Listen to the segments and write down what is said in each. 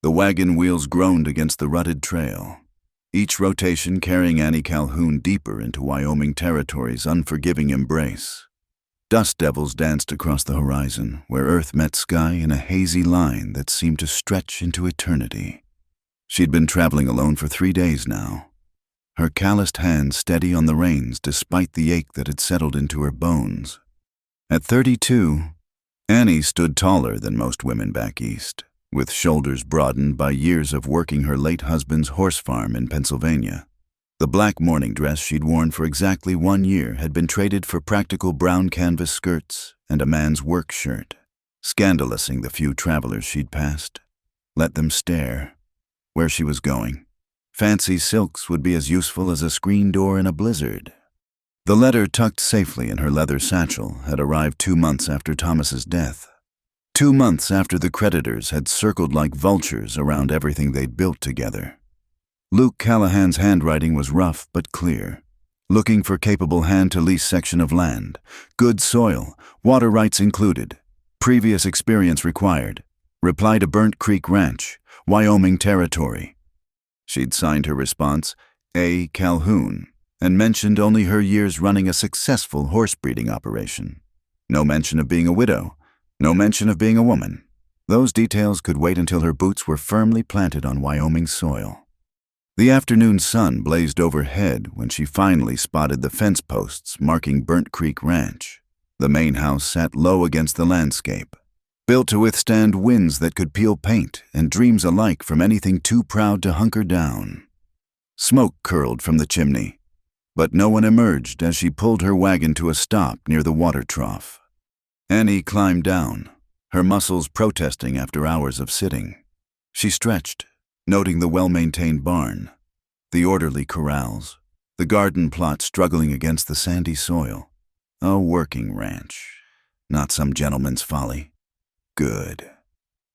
The wagon wheels groaned against the rutted trail, each rotation carrying Annie Calhoun deeper into Wyoming territory's unforgiving embrace. Dust devils danced across the horizon, where earth met sky in a hazy line that seemed to stretch into eternity. She'd been traveling alone for 3 days now, her calloused hands steady on the reins despite the ache that had settled into her bones. At 32, Annie stood taller than most women back east, with shoulders broadened by years of working her late husband's horse farm in Pennsylvania. The black morning dress she'd worn for exactly 1 year had been traded for practical brown canvas skirts and a man's work shirt, scandalousing the few travelers she'd passed. Let them stare. Where she was going, fancy silks would be as useful as a screen door in a blizzard. The letter tucked safely in her leather satchel had arrived 2 months after Thomas's death. 2 months after the creditors had circled like vultures around everything they'd built together. Luke Callahan's handwriting was rough but clear. Looking for capable hand-to-lease section of land. Good soil, water rights included. Previous experience required. Reply to Burnt Creek Ranch, Wyoming territory. She'd signed her response, A. Calhoun, and mentioned only her years running a successful horse breeding operation. No mention of being a widow. No mention of being a woman. Those details could wait until her boots were firmly planted on Wyoming soil. The afternoon sun blazed overhead when she finally spotted the fence posts marking Burnt Creek Ranch. The main house sat low against the landscape, built to withstand winds that could peel paint and dreams alike from anything too proud to hunker down. Smoke curled from the chimney, but no one emerged as she pulled her wagon to a stop near the water trough. Annie climbed down, her muscles protesting after hours of sitting. She stretched, noting the well-maintained barn, the orderly corrals, the garden plot struggling against the sandy soil. A working ranch, not some gentleman's folly. Good.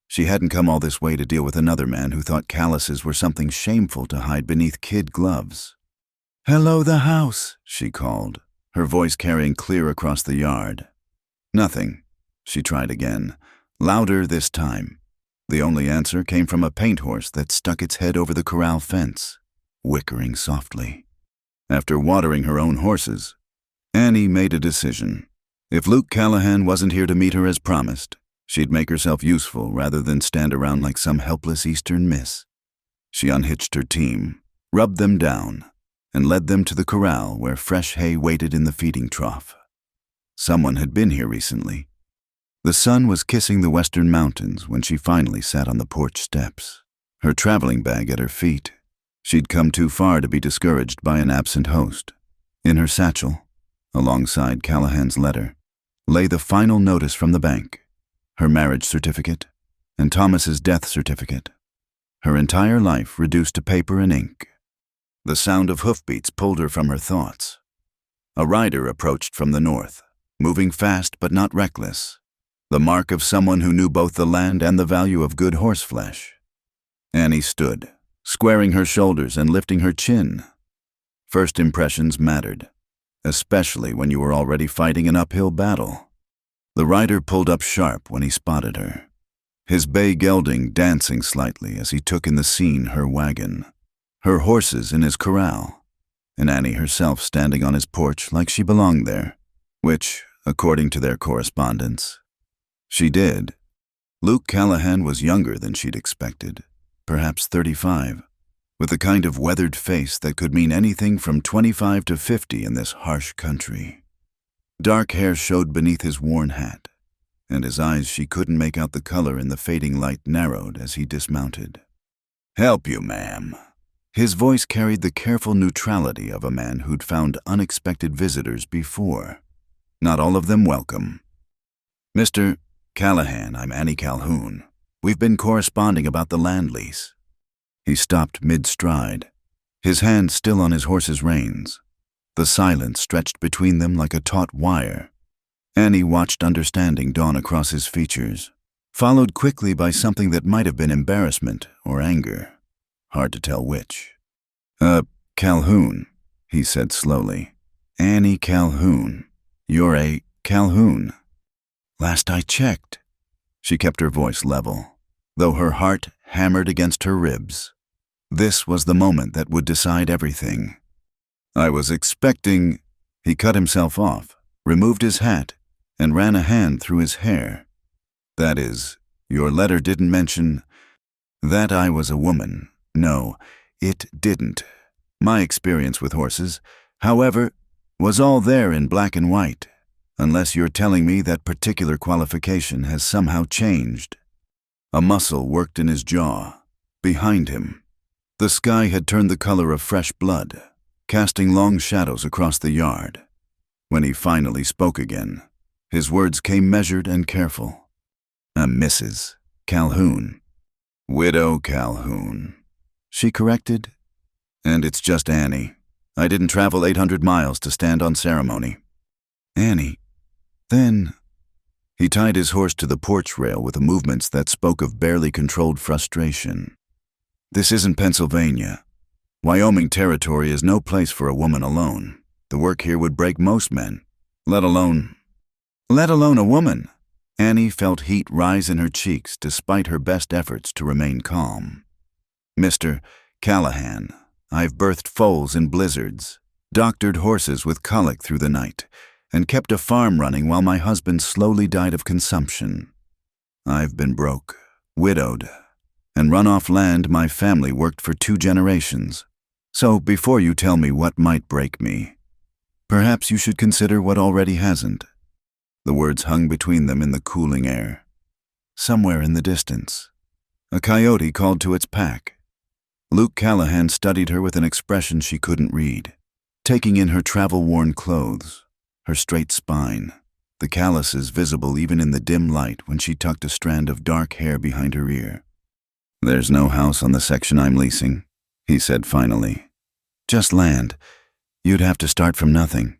She hadn't come all this way to deal with another man who thought calluses were something shameful to hide beneath kid gloves. "Hello, the house," she called, her voice carrying clear across the yard. Nothing. She tried again, louder this time. The only answer came from a paint horse that stuck its head over the corral fence, whickering softly. After watering her own horses, Annie made a decision. If Luke Callahan wasn't here to meet her as promised, she'd make herself useful rather than stand around like some helpless Eastern miss. She unhitched her team, rubbed them down, and led them to the corral where fresh hay waited in the feeding trough. Someone had been here recently. The sun was kissing the western mountains when she finally sat on the porch steps, her traveling bag at her feet. She'd come too far to be discouraged by an absent host. In her satchel, alongside Callahan's letter, lay the final notice from the bank, her marriage certificate, and Thomas's death certificate. Her entire life reduced to paper and ink. The sound of hoofbeats pulled her from her thoughts. A rider approached from the north, moving fast but not reckless, the mark of someone who knew both the land and the value of good horseflesh. Annie stood, squaring her shoulders and lifting her chin. First impressions mattered, especially when you were already fighting an uphill battle. The rider pulled up sharp when he spotted her, his bay gelding dancing slightly as he took in the scene her wagon, her horses in his corral, and Annie herself standing on his porch like she belonged there, which, according to their correspondence, she did. Luke Callahan was younger than she'd expected, perhaps 35, with a kind of weathered face that could mean anything from 25 to 50 in this harsh country. Dark hair showed beneath his worn hat, and his eyes she couldn't make out the color in the fading light narrowed as he dismounted. "Help you, ma'am." His voice carried the careful neutrality of a man who'd found unexpected visitors before. Not all of them welcome. "Mr. Callahan, I'm Annie Calhoun. We've been corresponding about the land lease." He stopped mid-stride, his hand still on his horse's reins. The silence stretched between them like a taut wire. Annie watched understanding dawn across his features, followed quickly by something that might have been embarrassment or anger. Hard to tell which. Calhoun," he said slowly. "Annie Calhoun. You're a Calhoun." "Last I checked." She kept her voice level, though her heart hammered against her ribs. This was the moment that would decide everything. I was expecting... He cut himself off, removed his hat, and ran a hand through his hair. That is, your letter didn't mention that I was a woman. No, it didn't. My experience with horses, however, was all there in black and white, unless you're telling me that particular qualification has somehow changed. A muscle worked in his jaw, behind him. The sky had turned the color of fresh blood, casting long shadows across the yard. When he finally spoke again, his words came measured and careful. Mrs. Calhoun. Widow Calhoun, she corrected. And it's just Annie. I didn't travel 800 miles to stand on ceremony. Annie. Then... He tied his horse to the porch rail with movements that spoke of barely controlled frustration. This isn't Pennsylvania. Wyoming territory is no place for a woman alone. The work here would break most men, let alone a woman. Annie felt heat rise in her cheeks despite her best efforts to remain calm. Mr. Callahan, I've birthed foals in blizzards, doctored horses with colic through the night, and kept a farm running while my husband slowly died of consumption. I've been broke, widowed, and run off land my family worked for 2 generations. So before you tell me what might break me, perhaps you should consider what already hasn't. The words hung between them in the cooling air. Somewhere in the distance, a coyote called to its pack. Luke Callahan studied her with an expression she couldn't read, taking in her travel-worn clothes, her straight spine, the calluses visible even in the dim light when she tucked a strand of dark hair behind her ear. There's no house on the section I'm leasing, he said finally. Just land. You'd have to start from nothing.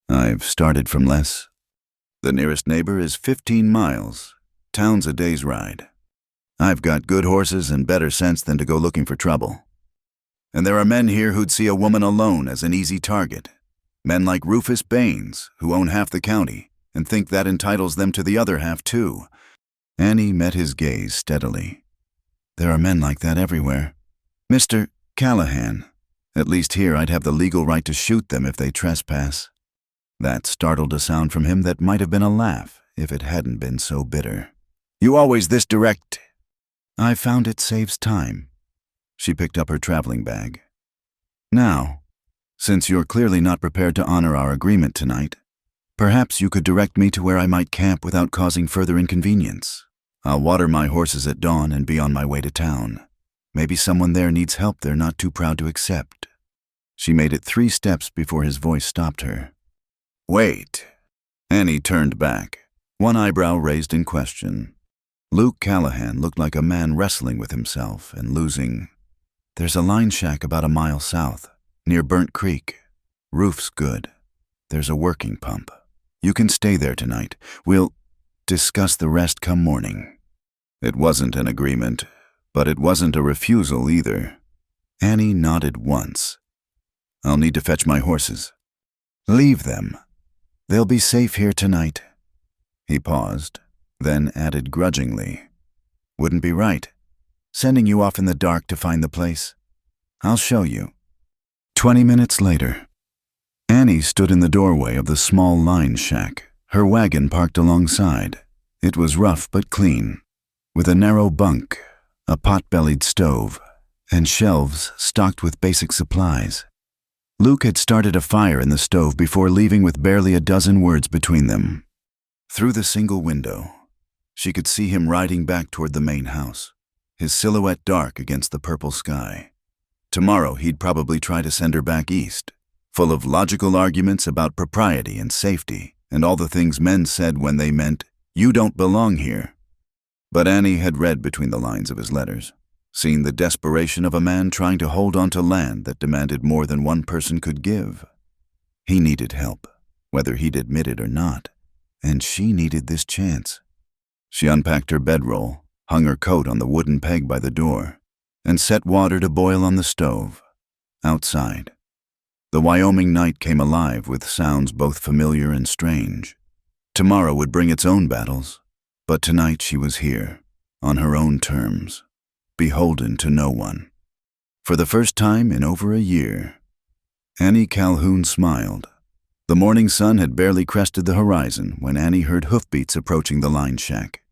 I've started from less. The nearest neighbor is 15 miles. Town's a day's ride. I've got good horses and better sense than to go looking for trouble. And there are men here who'd see a woman alone as an easy target. Men like Rufus Baines, who own half the county, and think that entitles them to the other half too. Annie met his gaze steadily. There are men like that everywhere. Mr. Callahan, at least here I'd have the legal right to shoot them if they trespass. That startled a sound from him that might have been a laugh if it hadn't been so bitter. You always this direct? I found it saves time. She picked up her traveling bag. Now, since you're clearly not prepared to honor our agreement tonight, perhaps you could direct me to where I might camp without causing further inconvenience. I'll water my horses at dawn and be on my way to town. Maybe someone there needs help they're not too proud to accept. She made it 3 steps before his voice stopped her. Wait. Annie turned back, one eyebrow raised in question. Luke Callahan looked like a man wrestling with himself and losing. There's a line shack about a mile south, near Burnt Creek. Roof's good. There's a working pump. You can stay there tonight. We'll discuss the rest come morning. It wasn't an agreement, but it wasn't a refusal either. Annie nodded once. I'll need to fetch my horses. Leave them. They'll be safe here tonight. He paused, then added grudgingly. Wouldn't be right. Sending you off in the dark to find the place. I'll show you. 20 minutes later, Annie stood in the doorway of the small line shack, her wagon parked alongside. It was rough but clean, with a narrow bunk, a pot-bellied stove, and shelves stocked with basic supplies. Luke had started a fire in the stove before leaving with barely a dozen words between them. Through the single window, she could see him riding back toward the main house, his silhouette dark against the purple sky. Tomorrow he'd probably try to send her back east, full of logical arguments about propriety and safety and all the things men said when they meant, "You don't belong here." But Annie had read between the lines of his letters, seen the desperation of a man trying to hold on to land that demanded more than one person could give. He needed help, whether he'd admit it or not, and she needed this chance. She unpacked her bedroll, hung her coat on the wooden peg by the door, and set water to boil on the stove. Outside, the Wyoming night came alive with sounds both familiar and strange. Tomorrow would bring its own battles, but tonight she was here, on her own terms, beholden to no one. For the first time in over a year, Annie Calhoun smiled. The morning sun had barely crested the horizon when Annie heard hoofbeats approaching the line shack.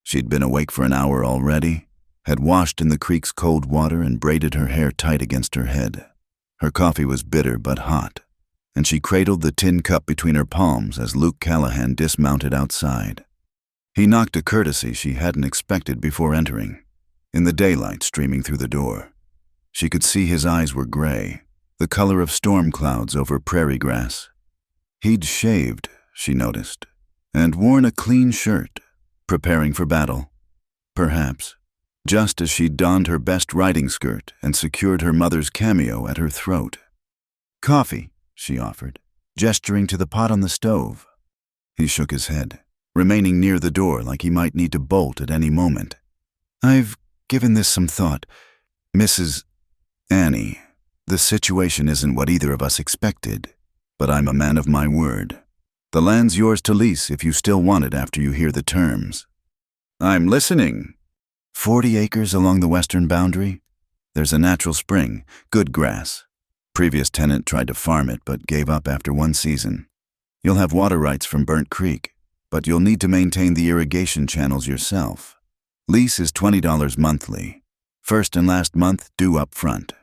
She'd been awake for an hour already, had washed in the creek's cold water and braided her hair tight against her head. Her coffee was bitter but hot, and she cradled the tin cup between her palms as Luke Callahan dismounted outside. He knocked a courtesy she hadn't expected before entering. In the daylight streaming through the door, she could see his eyes were gray, the color of storm clouds over prairie grass. He'd shaved, she noticed, and worn a clean shirt, preparing for battle. Perhaps, just as she'd donned her best riding skirt and secured her mother's cameo at her throat. "Coffee," she offered, gesturing to the pot on the stove. He shook his head, remaining near the door like he might need to bolt at any moment. "I've given this some thought. Mrs. Annie, the situation isn't what either of us expected, but I'm a man of my word. The land's yours to lease if you still want it after you hear the terms." "I'm listening." 40 acres along the western boundary. There's a natural spring, good grass. Previous tenant tried to farm it but gave up after one season. You'll have water rights from Burnt Creek, but you'll need to maintain the irrigation channels yourself. Lease is $20 monthly. First and last month due up front.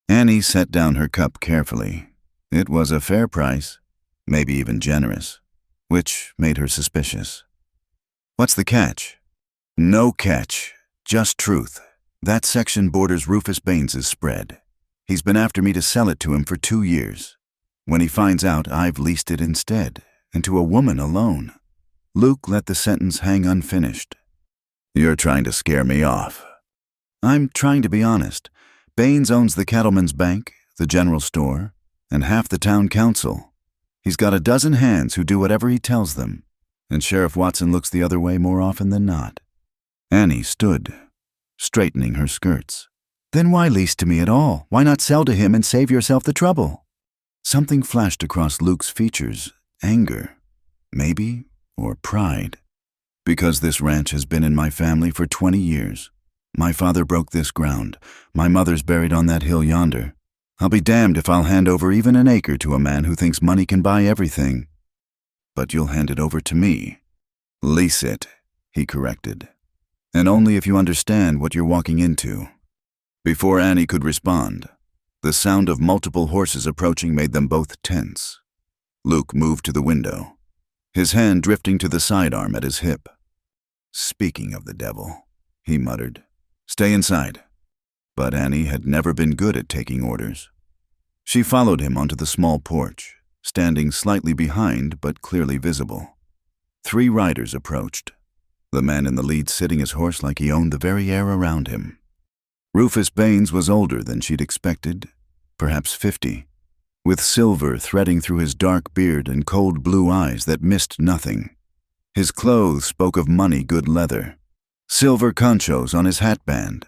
Annie set down her cup carefully. It was a fair price, maybe even generous, which made her suspicious. "What's the catch?" "No catch, just truth. That section borders Rufus Baines's spread. He's been after me to sell it to him for 2 years. When he finds out, I've leased it instead, and to a woman alone." Luke let the sentence hang unfinished. "You're trying to scare me off." "I'm trying to be honest. Baines owns the Cattleman's Bank, the general store, and half the town council. He's got a dozen hands who do whatever he tells them, and Sheriff Watson looks the other way more often than not." Annie stood, straightening her skirts. "Then why lease to me at all? Why not sell to him and save yourself the trouble?" Something flashed across Luke's features, anger, maybe, or pride. "Because this ranch has been in my family for 20 years. My father broke this ground. My mother's buried on that hill yonder. I'll be damned if I'll hand over even an acre to a man who thinks money can buy everything." "But you'll hand it over to me." "Lease it," he corrected. "And only if you understand what you're walking into." Before Annie could respond, the sound of multiple horses approaching made them both tense. Luke moved to the window, his hand drifting to the sidearm at his hip. "Speaking of the devil," he muttered, "stay inside." But Annie had never been good at taking orders. She followed him onto the small porch, standing slightly behind but clearly visible. 3 riders approached, the man in the lead sitting his horse like he owned the very air around him. Rufus Baines was older than she'd expected, perhaps 50, with silver threading through his dark beard and cold blue eyes that missed nothing. His clothes spoke of money-good leather, silver conchos on his hatband,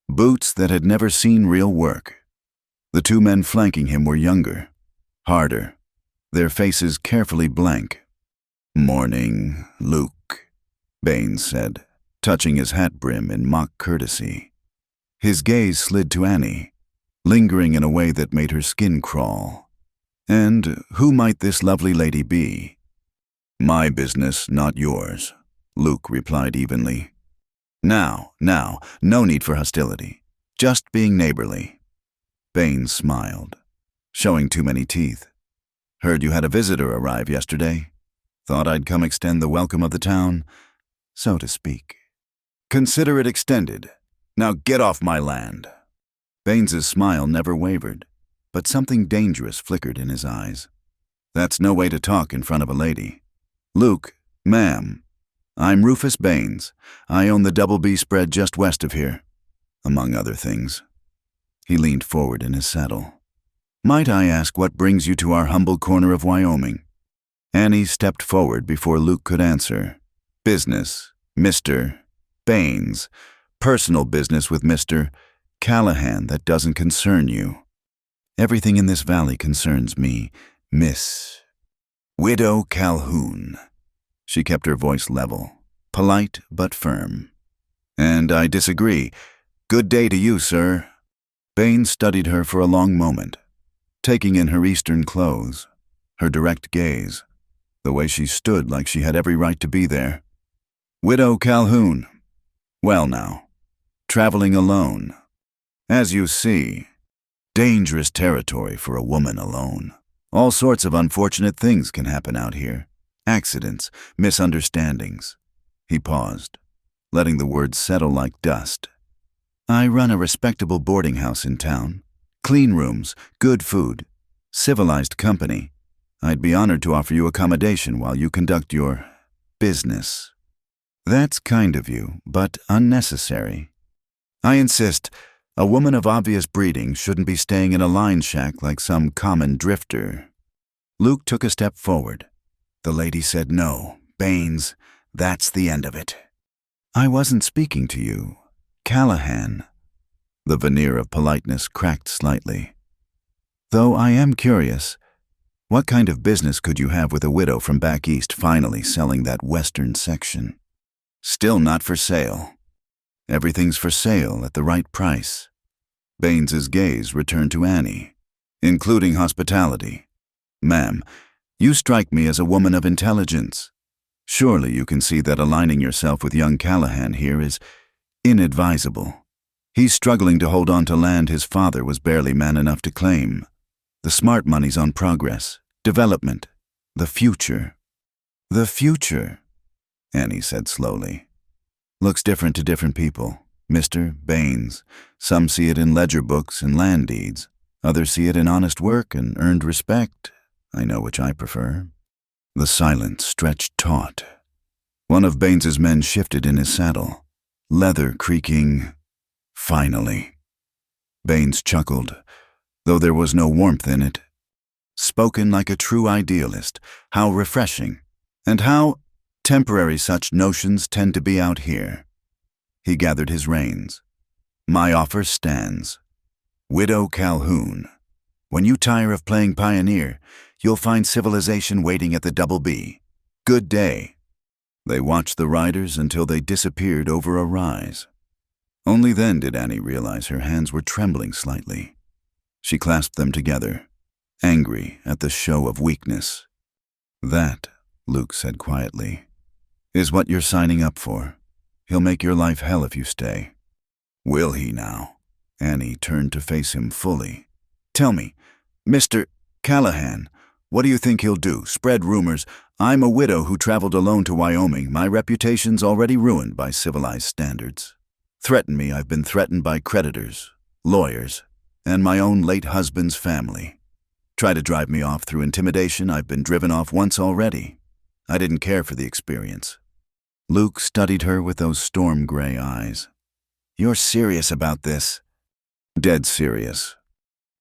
boots that had never seen real work. The 2 men flanking him were younger, harder, their faces carefully blank. "Morning, Luke," Baines said, touching his hat brim in mock courtesy. His gaze slid to Annie, lingering in a way that made her skin crawl. "And who might this lovely lady be?" "My business, not yours," Luke replied evenly. Now, no need for hostility. Just being neighborly." Baines smiled, showing too many teeth. "Heard you had a visitor arrive yesterday. Thought I'd come extend the welcome of the town, so to speak." "Consider it extended. Now get off my land." Baines's smile never wavered, but something dangerous flickered in his eyes. "That's no way to talk in front of a lady. Luke, ma'am, I'm Rufus Baines. I own the Double B spread just west of here, among other things." He leaned forward in his saddle. "Might I ask what brings you to our humble corner of Wyoming?" Annie stepped forward before Luke could answer. "Business, Mr. Baines. Personal business with Mr. Callahan that doesn't concern you." "Everything in this valley concerns me, Miss Widow Calhoun." She kept her voice level, polite but firm. "And I disagree. Good day to you, sir. Baines studied her for a long moment, taking in her Eastern clothes, her direct gaze, the way she stood like she had every right to be there. Widow Calhoun. Well now, traveling alone. As you see, dangerous territory for a woman alone. All sorts of unfortunate things can happen out here. Accidents, misunderstandings. He paused, letting the words settle like dust. I run a respectable boarding house in town. Clean rooms, good food, civilized company. I'd be honored to offer you accommodation while you conduct your business. That's kind of you, but unnecessary. I insist, a woman of obvious breeding shouldn't be staying in a line shack like some common drifter. Luke took a step forward. The lady said no. Baines, that's the end of it. I wasn't speaking to you. Callahan. The veneer of politeness cracked slightly. Though I am curious, what kind of business could you have with a widow from back east finally selling that western section? Still not for sale. Everything's for sale at the right price. Baines's gaze returned to Annie, including hospitality. Ma'am, you strike me as a woman of intelligence. Surely you can see that aligning yourself with young Callahan here is inadvisable. He's struggling to hold on to land his father was barely man enough to claim. The smart money's on progress, development, the future. The future, Annie said slowly. Looks different to different people. Mr. Baines. Some see it in ledger books and land deeds. Others see it in honest work and earned respect. I know which I prefer. The silence stretched taut. One of Baines's men shifted in his saddle, leather creaking. Finally. Baines chuckled, though there was no warmth in it. Spoken like a true idealist. How refreshing. And how temporary such notions tend to be out here. He gathered his reins. My offer stands. Widow Calhoun. When you tire of playing pioneer, you'll find civilization waiting at the Double B. Good day. They watched the riders until they disappeared over a rise. Only then did Annie realize her hands were trembling slightly. She clasped them together, angry at the show of weakness. That, Luke said quietly, is what you're signing up for. He'll make your life hell if you stay. Will he now? Annie turned to face him fully. Tell me, Mr. Callahan, what do you think he'll do? Spread rumors. I'm a widow who traveled alone to Wyoming. My reputation's already ruined by civilized standards. Threaten me. I've been threatened by creditors, lawyers, and my own late husband's family. Try to drive me off through intimidation. I've been driven off once already. I didn't care for the experience. Luke studied her with those storm-gray eyes. You're serious about this? Dead serious.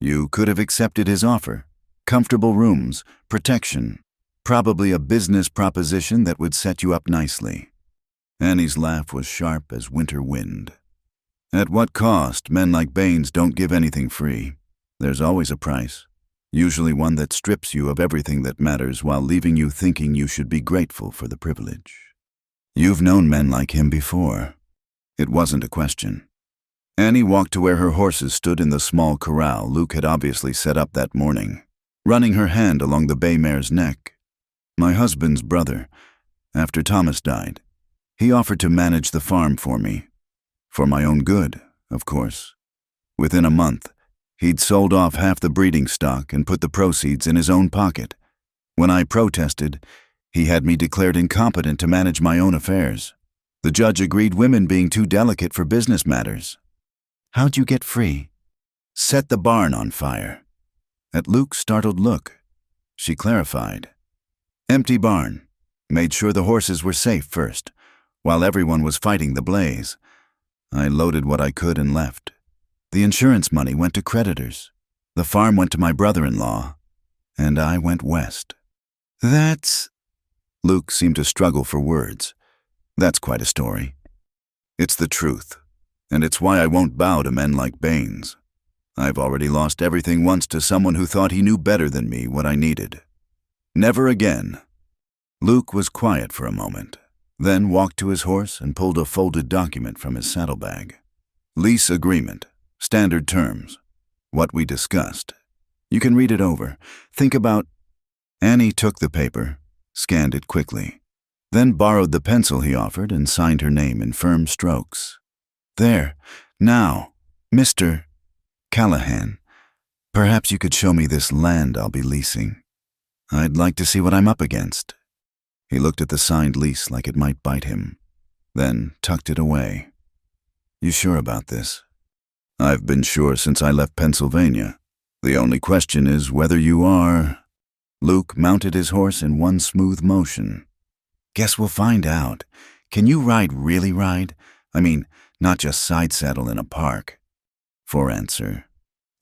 You could have accepted his offer. Comfortable rooms, protection, probably a business proposition that would set you up nicely. Annie's laugh was sharp as winter wind. At what cost? Men like Baines don't give anything free. There's always a price, usually one that strips you of everything that matters while leaving you thinking you should be grateful for the privilege. You've known men like him before. It wasn't a question. Annie walked to where her horses stood in the small corral Luke had obviously set up that morning, running her hand along the bay mare's neck. My husband's brother, after Thomas died, he offered to manage the farm for me. For my own good, of course. Within a month, he'd sold off half the breeding stock and put the proceeds in his own pocket. When I protested, he had me declared incompetent to manage my own affairs. The judge agreed women being too delicate for business matters. How'd you get free? Set the barn on fire. At Luke's startled look, she clarified. Empty barn. Made sure the horses were safe first, while everyone was fighting the blaze. I loaded what I could and left. The insurance money went to creditors. The farm went to my brother-in-law, and I went west. That's... Luke seemed to struggle for words. That's quite a story. It's the truth, and it's why I won't bow to men like Baines. I've already lost everything once to someone who thought he knew better than me what I needed. Never again. Luke was quiet for a moment, then walked to his horse and pulled a folded document from his saddlebag. Lease agreement. Standard terms. What we discussed. You can read it over. Think about... Annie took the paper, scanned it quickly, then borrowed the pencil he offered and signed her name in firm strokes. There. Now, Mr. Callahan, perhaps you could show me this land I'll be leasing. I'd like to see what I'm up against. He looked at the signed lease like it might bite him, then tucked it away. You sure about this? I've been sure since I left Pennsylvania. The only question is whether you are... Luke mounted his horse in one smooth motion. Guess we'll find out. Can you really ride? I mean, not just side saddle in a park. For answer,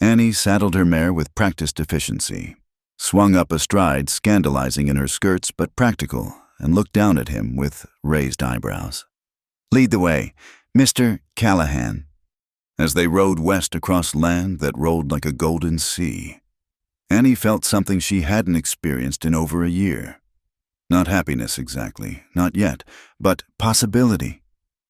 Annie saddled her mare with practiced efficiency, swung up astride, scandalizing in her skirts but practical, and looked down at him with raised eyebrows. Lead the way, Mr. Callahan. As they rode west across land that rolled like a golden sea, Annie felt something she hadn't experienced in over a year. Not happiness exactly, not yet, but possibility.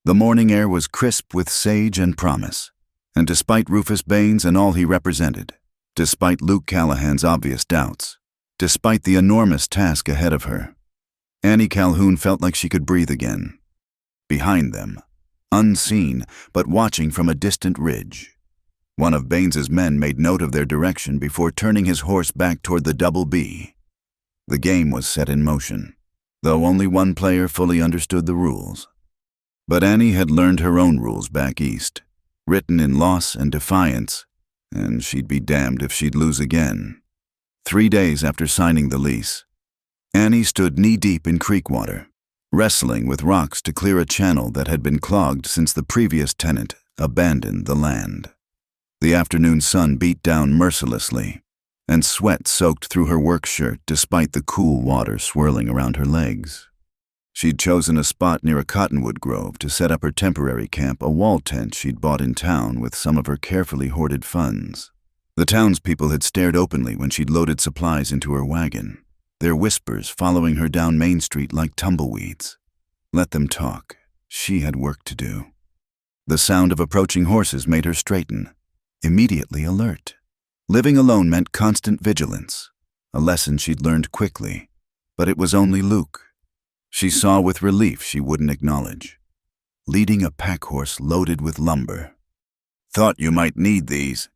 The morning air was crisp with sage and promise, and despite Rufus Baines and all he represented, despite Luke Callahan's obvious doubts, despite the enormous task ahead of her, Annie Calhoun felt like she could breathe again. Behind them, unseen but watching from a distant ridge, one of Baines's men made note of their direction before turning his horse back toward the Double B. The game was set in motion, though only one player fully understood the rules. But Annie had learned her own rules back east, written in loss and defiance, and she'd be damned if she'd lose again. 3 days after signing the lease, Annie stood knee-deep in creek water, wrestling with rocks to clear a channel that had been clogged since the previous tenant abandoned the land. The afternoon sun beat down mercilessly, and sweat soaked through her work shirt despite the cool water swirling around her legs. She'd chosen a spot near a cottonwood grove to set up her temporary camp, a wall tent she'd bought in town with some of her carefully hoarded funds. The townspeople had stared openly when she'd loaded supplies into her wagon, their whispers following her down Main Street like tumbleweeds. Let them talk. She had work to do. The sound of approaching horses made her straighten, immediately alert. Living alone meant constant vigilance, a lesson she'd learned quickly, but it was only Luke. She saw with relief she wouldn't acknowledge, leading a pack horse loaded with lumber. Thought you might need these,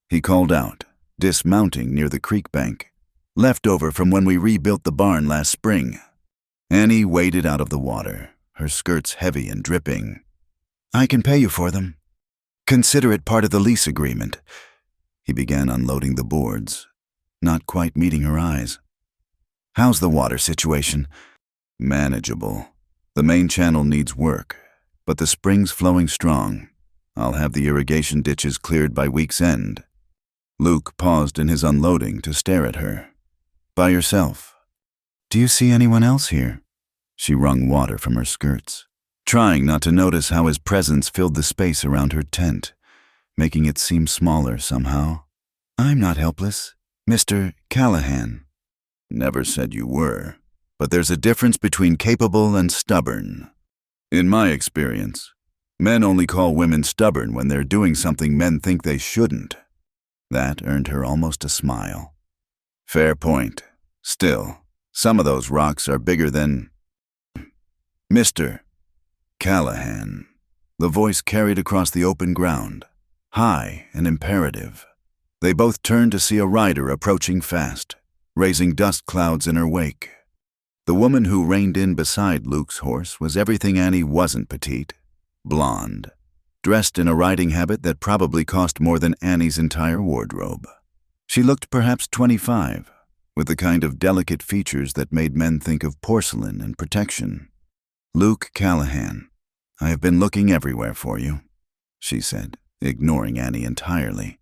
he called out, dismounting near the creek bank, left over from when we rebuilt the barn last spring. Annie waded out of the water, her skirts heavy and dripping. I can pay you for them. Consider it part of the lease agreement. He began unloading the boards, not quite meeting her eyes. How's the water situation? Manageable. The main channel needs work, but the spring's flowing strong. I'll have the irrigation ditches cleared by week's end. Luke paused in his unloading to stare at her. By yourself? Do you see anyone else here? She wrung water from her skirts, trying not to notice how his presence filled the space around her tent, making it seem smaller somehow. I'm not helpless, Mr. Callahan. Never said you were, but there's a difference between capable and stubborn. In my experience, men only call women stubborn when they're doing something men think they shouldn't. That earned her almost a smile. Fair point. Still, some of those rocks are bigger than... Mr. Callahan. The voice carried across the open ground, high and imperative. They both turned to see a rider approaching fast, raising dust clouds in her wake. The woman who reined in beside Luke's horse was everything Annie wasn't petite, blonde, dressed in a riding habit that probably cost more than Annie's entire wardrobe. She looked perhaps 25, with the kind of delicate features that made men think of porcelain and protection. Luke Callahan, I have been looking everywhere for you, she said, ignoring Annie entirely.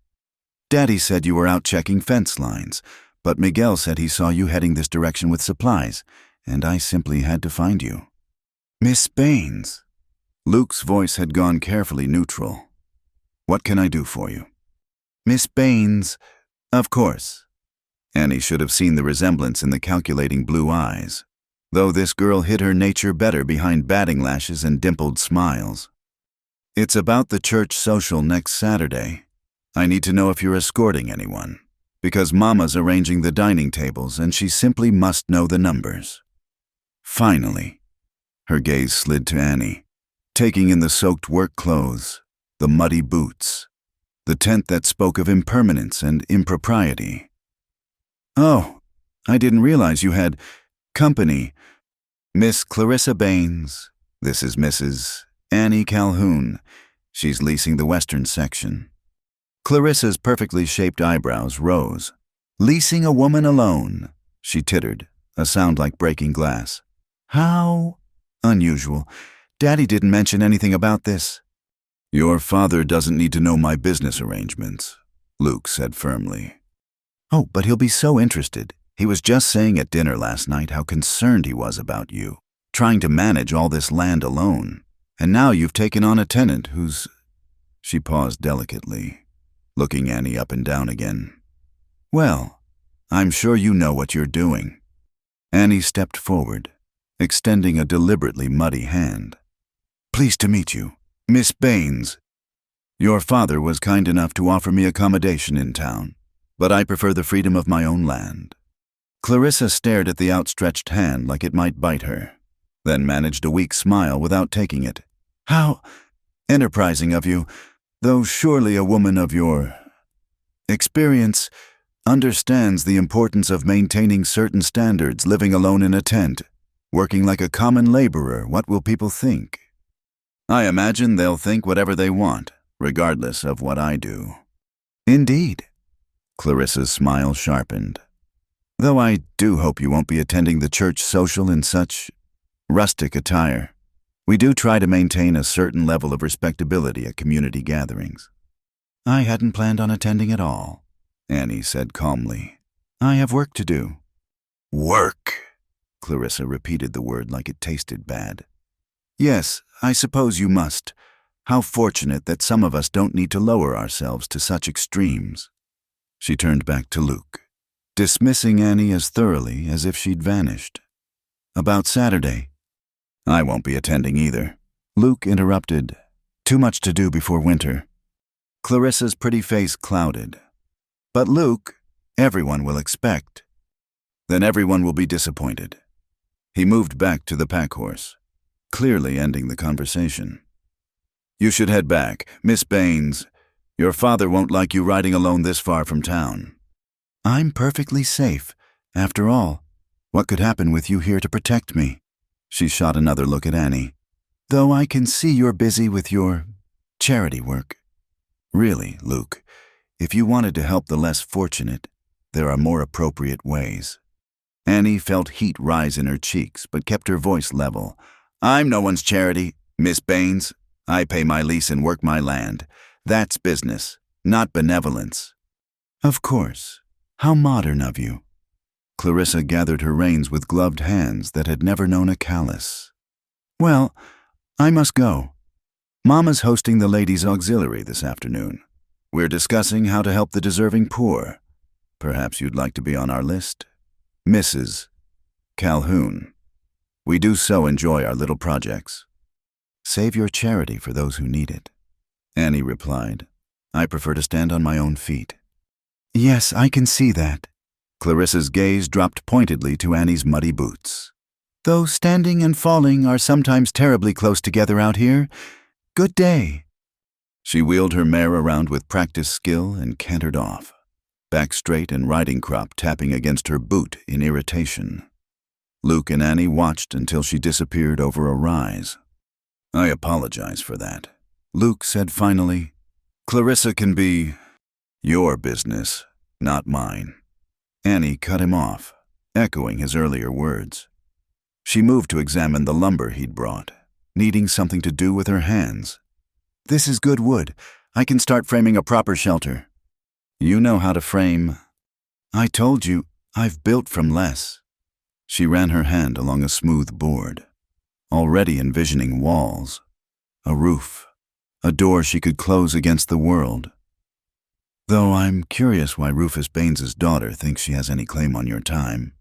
Daddy said you were out checking fence lines, but Miguel said he saw you heading this direction with supplies, and I simply had to find you. Miss Baines. Luke's voice had gone carefully neutral. What can I do for you? Miss Baines, of course. Annie should have seen the resemblance in the calculating blue eyes, though this girl hid her nature better behind batting lashes and dimpled smiles. It's about the church social next Saturday. I need to know if you're escorting anyone, because Mama's arranging the dining tables and she simply must know the numbers. Finally, her gaze slid to Annie, taking in the soaked work clothes, the muddy boots, the tent that spoke of impermanence and impropriety. Oh, I didn't realize you had company. Miss Clarissa Baines. This is Mrs. Annie Calhoun. She's leasing the western section. Clarissa's perfectly shaped eyebrows rose. Leasing a woman alone, she tittered, a sound like breaking glass. How unusual. Daddy didn't mention anything about this. Your father doesn't need to know my business arrangements, Luke said firmly. Oh, but he'll be so interested. He was just saying at dinner last night how concerned he was about you, trying to manage all this land alone. And now you've taken on a tenant who's... She paused delicately, looking Annie up and down again. Well, I'm sure you know what you're doing. Annie stepped forward, extending a deliberately muddy hand. Pleased to meet you, Miss Baines. Your father was kind enough to offer me accommodation in town, but I prefer the freedom of my own land. Clarissa stared at the outstretched hand like it might bite her, then managed a weak smile without taking it. How enterprising of you, though surely a woman of your experience understands the importance of maintaining certain standards living alone in a tent, working like a common laborer. What will people think? I imagine they'll think whatever they want, regardless of what I do. Indeed. Clarissa's smile sharpened. Though I do hope you won't be attending the church social in such rustic attire. We do try to maintain a certain level of respectability at community gatherings. I hadn't planned on attending at all, Annie said calmly. I have work to do. Work, Clarissa repeated the word like it tasted bad. Yes, I suppose you must. How fortunate that some of us don't need to lower ourselves to such extremes. She turned back to Luke, dismissing Annie as thoroughly as if she'd vanished. About Saturday. I won't be attending either. Luke interrupted. Too much to do before winter. Clarissa's pretty face clouded. But Luke, everyone will expect. Then everyone will be disappointed. He moved back to the pack horse, clearly ending the conversation. You should head back, Miss Baines. Your father won't like you riding alone this far from town. I'm perfectly safe. After all, what could happen with you here to protect me? She shot another look at Annie. Though I can see you're busy with your charity work. Really, Luke, if you wanted to help the less fortunate, there are more appropriate ways. Annie felt heat rise in her cheeks, but kept her voice level. I'm no one's charity, Miss Baines. I pay my lease and work my land. That's business, not benevolence. Of course. How modern of you. Clarissa gathered her reins with gloved hands that had never known a callus. Well, I must go. Mama's hosting the ladies' auxiliary this afternoon. We're discussing how to help the deserving poor. Perhaps you'd like to be on our list? Mrs. Calhoun. We do so enjoy our little projects. Save your charity for those who need it. Annie replied. I prefer to stand on my own feet. Yes, I can see that. Clarissa's gaze dropped pointedly to Annie's muddy boots. Though standing and falling are sometimes terribly close together out here, good day. She wheeled her mare around with practiced skill and cantered off, back straight and riding crop tapping against her boot in irritation. Luke and Annie watched until she disappeared over a rise. I apologize for that, Luke said finally. Clarissa can be your business, not mine. Annie cut him off, echoing his earlier words. She moved to examine the lumber he'd brought, needing something to do with her hands. This is good wood. I can start framing a proper shelter. You know how to frame. I told you, I've built from less. She ran her hand along a smooth board, already envisioning walls, a roof, a door she could close against the world. Though I'm curious why Rufus Baines's daughter thinks she has any claim on your time.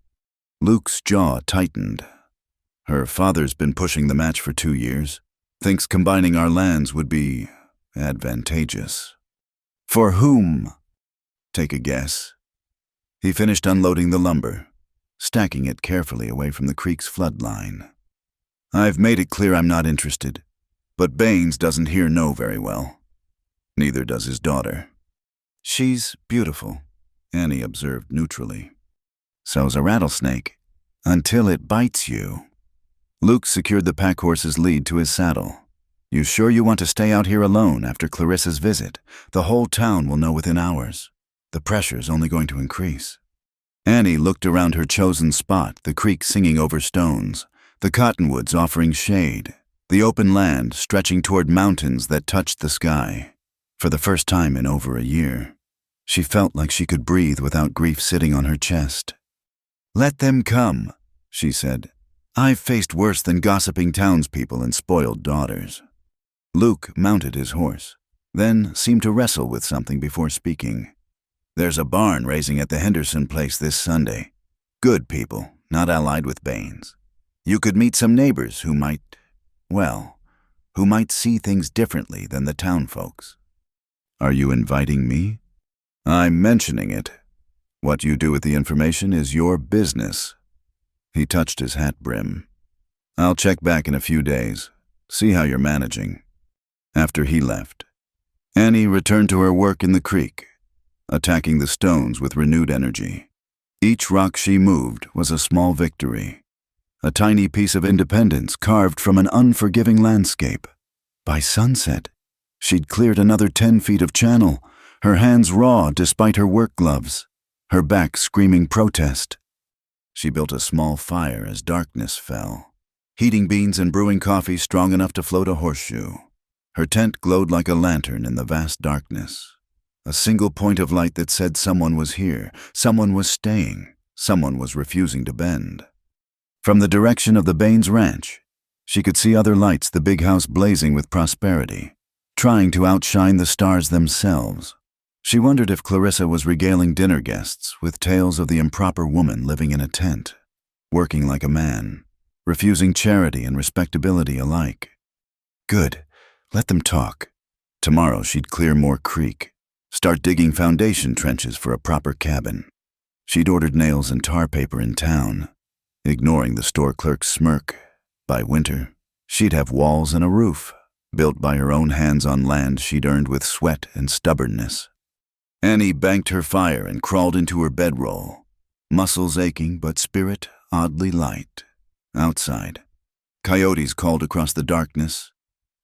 Luke's jaw tightened. Her father's been pushing the match for 2 years. Thinks combining our lands would be advantageous. For whom? Take a guess. He finished unloading the lumber, stacking it carefully away from the creek's flood line. I've made it clear I'm not interested, but Baines doesn't hear no very well. Neither does his daughter. She's beautiful, Annie observed neutrally. So's a rattlesnake, until it bites you. Luke secured the pack horse's lead to his saddle. You sure you want to stay out here alone after Clarissa's visit? The whole town will know within hours. The pressure's only going to increase. Annie looked around her chosen spot, the creek singing over stones, the cottonwoods offering shade, the open land stretching toward mountains that touched the sky. For the first time in over a year, she felt like she could breathe without grief sitting on her chest. Let them come, she said. I've faced worse than gossiping townspeople and spoiled daughters. Luke mounted his horse, then seemed to wrestle with something before speaking. There's a barn raising at the Henderson place this Sunday. Good people, not allied with Baines. You could meet some neighbors who might see things differently than the town folks. Are you inviting me? I'm mentioning it. What you do with the information is your business. He touched his hat brim. I'll check back in a few days, see how you're managing. After he left, Annie returned to her work in the creek, attacking the stones with renewed energy. Each rock she moved was a small victory, a tiny piece of independence carved from an unforgiving landscape. By sunset, she'd cleared another 10 feet of channel, her hands raw despite her work gloves, her back screaming protest. She built a small fire as darkness fell, heating beans and brewing coffee strong enough to float a horseshoe. Her tent glowed like a lantern in the vast darkness, a single point of light that said someone was here, someone was staying, someone was refusing to bend. From the direction of the Baines ranch, she could see other lights, the big house blazing with prosperity, trying to outshine the stars themselves. She wondered if Clarissa was regaling dinner guests with tales of the improper woman living in a tent, working like a man, refusing charity and respectability alike. Good. Let them talk. Tomorrow she'd clear more creek, start digging foundation trenches for a proper cabin. She'd ordered nails and tar paper in town, ignoring the store clerk's smirk. By winter, she'd have walls and a roof, built by her own hands on land she'd earned with sweat and stubbornness. Annie banked her fire and crawled into her bedroll, muscles aching but spirit oddly light. Outside, coyotes called across the darkness,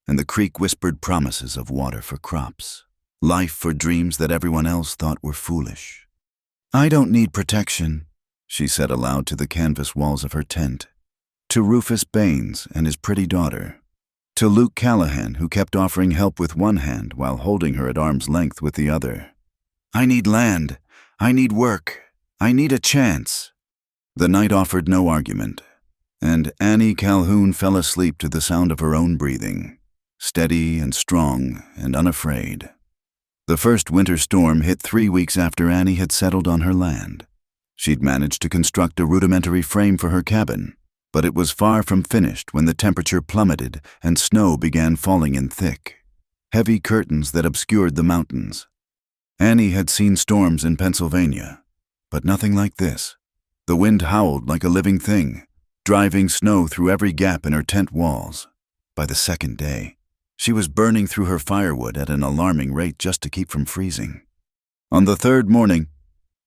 and the creek whispered promises of water for crops, life for dreams that everyone else thought were foolish. I don't need protection, she said aloud to the canvas walls of her tent, to Rufus Baines and his pretty daughter, to Luke Callahan, who kept offering help with one hand while holding her at arm's length with the other. I need land, I need work, I need a chance. The night offered no argument, and Annie Calhoun fell asleep to the sound of her own breathing, steady and strong and unafraid. The first winter storm hit 3 weeks after Annie had settled on her land. She'd managed to construct a rudimentary frame for her cabin, but it was far from finished when the temperature plummeted and snow began falling in thick, heavy curtains that obscured the mountains. Annie had seen storms in Pennsylvania, but nothing like this. The wind howled like a living thing, driving snow through every gap in her tent walls. By the second day, she was burning through her firewood at an alarming rate just to keep from freezing. On the third morning,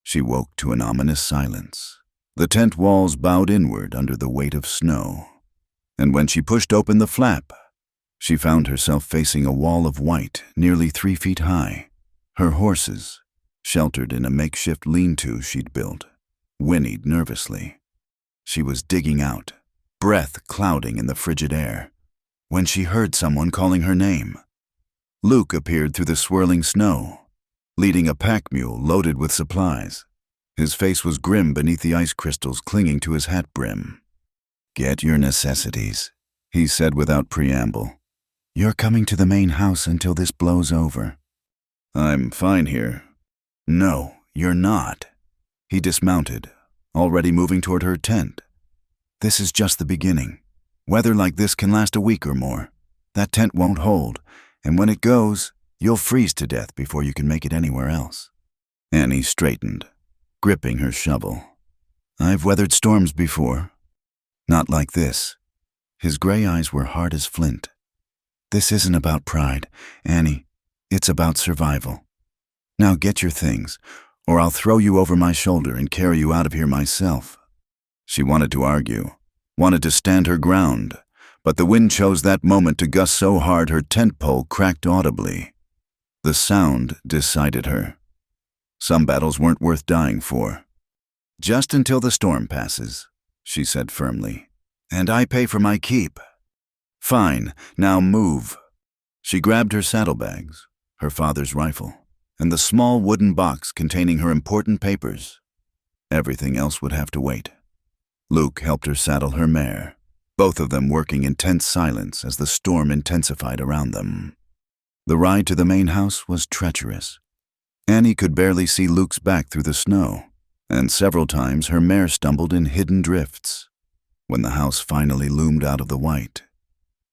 she woke to an ominous silence. The tent walls bowed inward under the weight of snow, and when she pushed open the flap, she found herself facing a wall of white nearly 3 feet high. Her horses, sheltered in a makeshift lean-to she'd built, whinnied nervously. She was digging out, breath clouding in the frigid air, when she heard someone calling her name. Luke appeared through the swirling snow, leading a pack mule loaded with supplies. His face was grim beneath the ice crystals clinging to his hat brim. Get your necessities, he said without preamble. You're coming to the main house until this blows over. I'm fine here. No, you're not. He dismounted, already moving toward her tent. This is just the beginning. Weather like this can last a week or more. That tent won't hold, and when it goes, you'll freeze to death before you can make it anywhere else." Annie straightened, gripping her shovel. "I've weathered storms before. Not like this." His gray eyes were hard as flint. "This isn't about pride, Annie. It's about survival. Now get your things, or I'll throw you over my shoulder and carry you out of here myself." She wanted to argue, wanted to stand her ground, but the wind chose that moment to gust so hard her tent pole cracked audibly. The sound decided her. Some battles weren't worth dying for. "Just until the storm passes," she said firmly, "and I pay for my keep." "Fine, now move." She grabbed her saddlebags, her father's rifle, and the small wooden box containing her important papers. Everything else would have to wait. Luke helped her saddle her mare, both of them working in tense silence as the storm intensified around them. The ride to the main house was treacherous. Annie could barely see Luke's back through the snow, and several times her mare stumbled in hidden drifts. When the house finally loomed out of the white,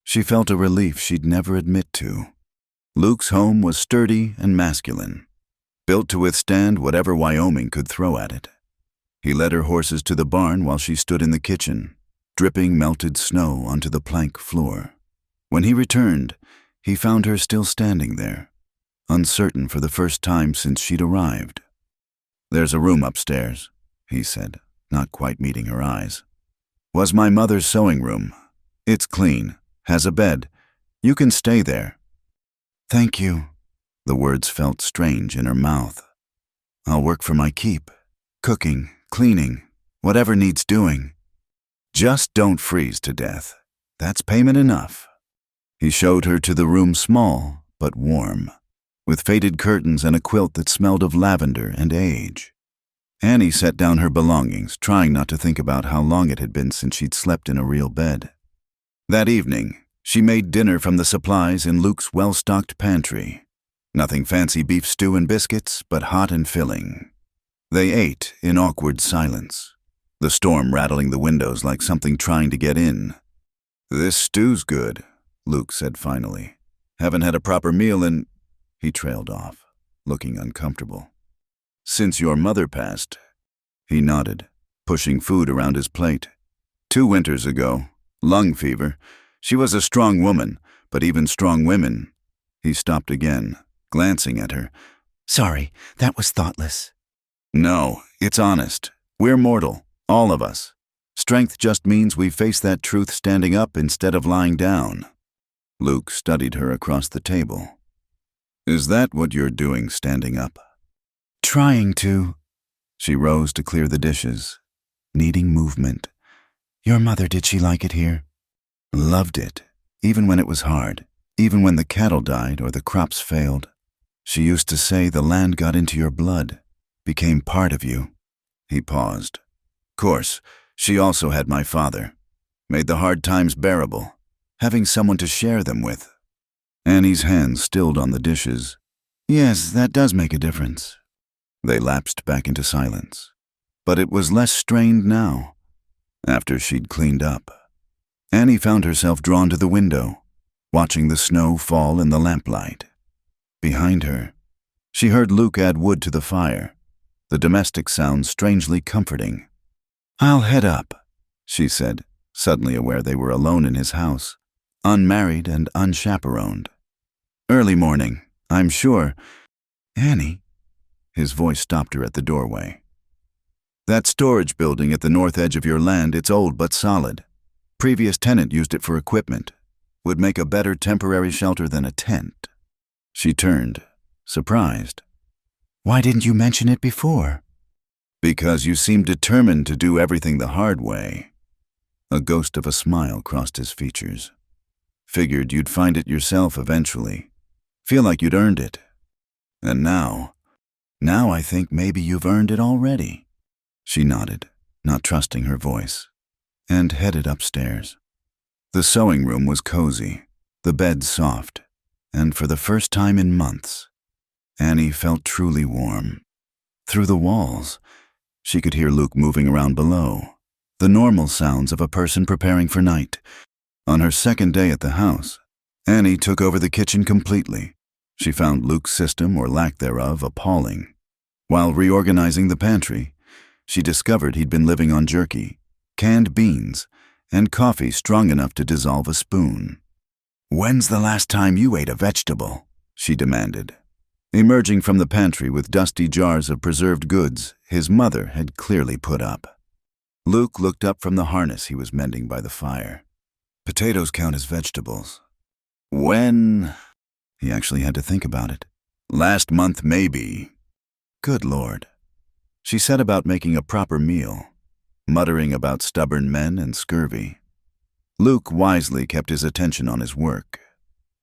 she felt a relief she'd never admit to. Luke's home was sturdy and masculine, built to withstand whatever Wyoming could throw at it. He led her horses to the barn while she stood in the kitchen, dripping melted snow onto the plank floor. When he returned, he found her still standing there, uncertain for the first time since she'd arrived. "There's a room upstairs," he said, not quite meeting her eyes. "Was my mother's sewing room. It's clean, has a bed. You can stay there." "Thank you." The words felt strange in her mouth. "I'll work for my keep. Cooking, cleaning, whatever needs doing. Just don't freeze to death. That's payment enough." He showed her to the room, small but warm, with faded curtains and a quilt that smelled of lavender and age. Annie set down her belongings, trying not to think about how long it had been since she'd slept in a real bed. That evening, she made dinner from the supplies in Luke's well-stocked pantry. Nothing fancy beef stew and biscuits, but hot and filling. They ate in awkward silence, the storm rattling the windows like something trying to get in. "This stew's good," Luke said finally. "Haven't had a proper meal in—" He trailed off, looking uncomfortable. "Since your mother passed." He nodded, pushing food around his plate. 2 winters ago, lung fever. She was a strong woman, but even strong women." He stopped again, glancing at her. "Sorry, that was thoughtless." "No, it's honest. We're mortal, all of us. Strength just means we face that truth standing up instead of lying down." Luke studied her across the table. "Is that what you're doing, standing up?" "Trying to." She rose to clear the dishes, needing movement. "Your mother, did she like it here?" "Loved it, even when it was hard, even when the cattle died or the crops failed. She used to say the land got into your blood, became part of you." He paused. "Course, she also had my father. Made the hard times bearable, having someone to share them with." Annie's hands stilled on the dishes. "Yes, that does make a difference." They lapsed back into silence, but it was less strained now. After she'd cleaned up, Annie found herself drawn to the window, watching the snow fall in the lamplight. Behind her, she heard Luke add wood to the fire, the domestic sounds strangely comforting. "I'll head up," she said, suddenly aware they were alone in his house, unmarried and unchaperoned. "Early morning, I'm sure." "Annie?" His voice stopped her at the doorway. "That storage building at the north edge of your land, it's old but solid. Previous tenant used it for equipment. Would make a better temporary shelter than a tent." She turned, surprised. "Why didn't you mention it before?" "Because you seem determined to do everything the hard way." A ghost of a smile crossed his features. "Figured you'd find it yourself eventually. Feel like you'd earned it. And now I think maybe you've earned it already." She nodded, not trusting her voice, and headed upstairs. The sewing room was cozy, the bed soft, and for the first time in months, Annie felt truly warm. Through the walls, she could hear Luke moving around below, the normal sounds of a person preparing for night. On her second day at the house, Annie took over the kitchen completely. She found Luke's system, or lack thereof, appalling. While reorganizing the pantry, she discovered he'd been living on jerky, canned beans, and coffee strong enough to dissolve a spoon. "When's the last time you ate a vegetable?" she demanded. Emerging from the pantry with dusty jars of preserved goods his mother had clearly put up. Luke looked up from the harness he was mending by the fire. "Potatoes count as vegetables." "When?" He actually had to think about it. "Last month, maybe." Good Lord. She set about making a proper meal, muttering about stubborn men and scurvy. Luke wisely kept his attention on his work,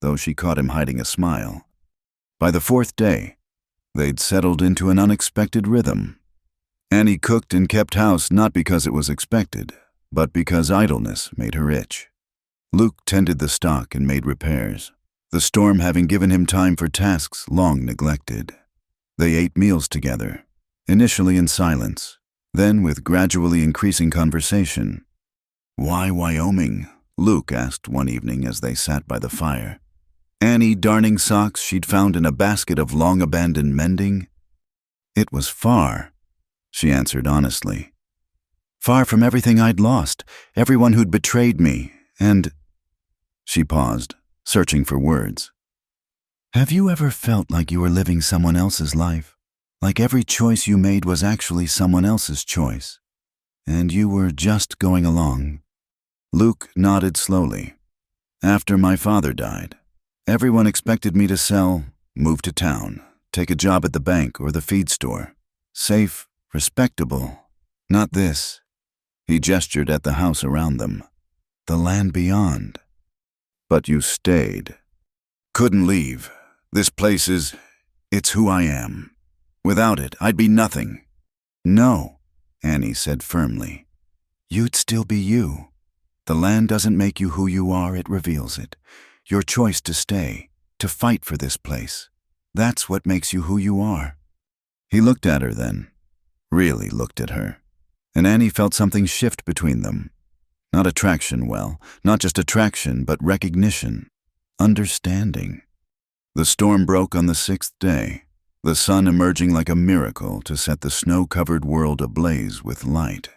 though she caught him hiding a smile. By the fourth day, they'd settled into an unexpected rhythm. Annie cooked and kept house not because it was expected, but because idleness made her itch. Luke tended the stock and made repairs, the storm having given him time for tasks long neglected. They ate meals together, initially in silence, then with gradually increasing conversation. "Why Wyoming?" Luke asked one evening as they sat by the fire. Annie darning socks she'd found in a basket of long-abandoned mending. "It was far," she answered honestly. "Far from everything I'd lost, everyone who'd betrayed me, and—" She paused, searching for words. "Have you ever felt like you were living someone else's life? Like every choice you made was actually someone else's choice, and you were just going along?" Luke nodded slowly. "After my father died, everyone expected me to sell, move to town, take a job at the bank or the feed store. Safe, respectable. Not this." He gestured at the house around them. "The land beyond." "But you stayed." "Couldn't leave. This place it's who I am. Without it, I'd be nothing." "No," Annie said firmly. "You'd still be you. The land doesn't make you who you are, it reveals it. Your choice to stay, to fight for this place. That's what makes you who you are." He looked at her then, really looked at her, and Annie felt something shift between them. Not attraction, not just attraction, but recognition, understanding. The storm broke on the 6th day, the sun emerging like a miracle to set the snow-covered world ablaze with light.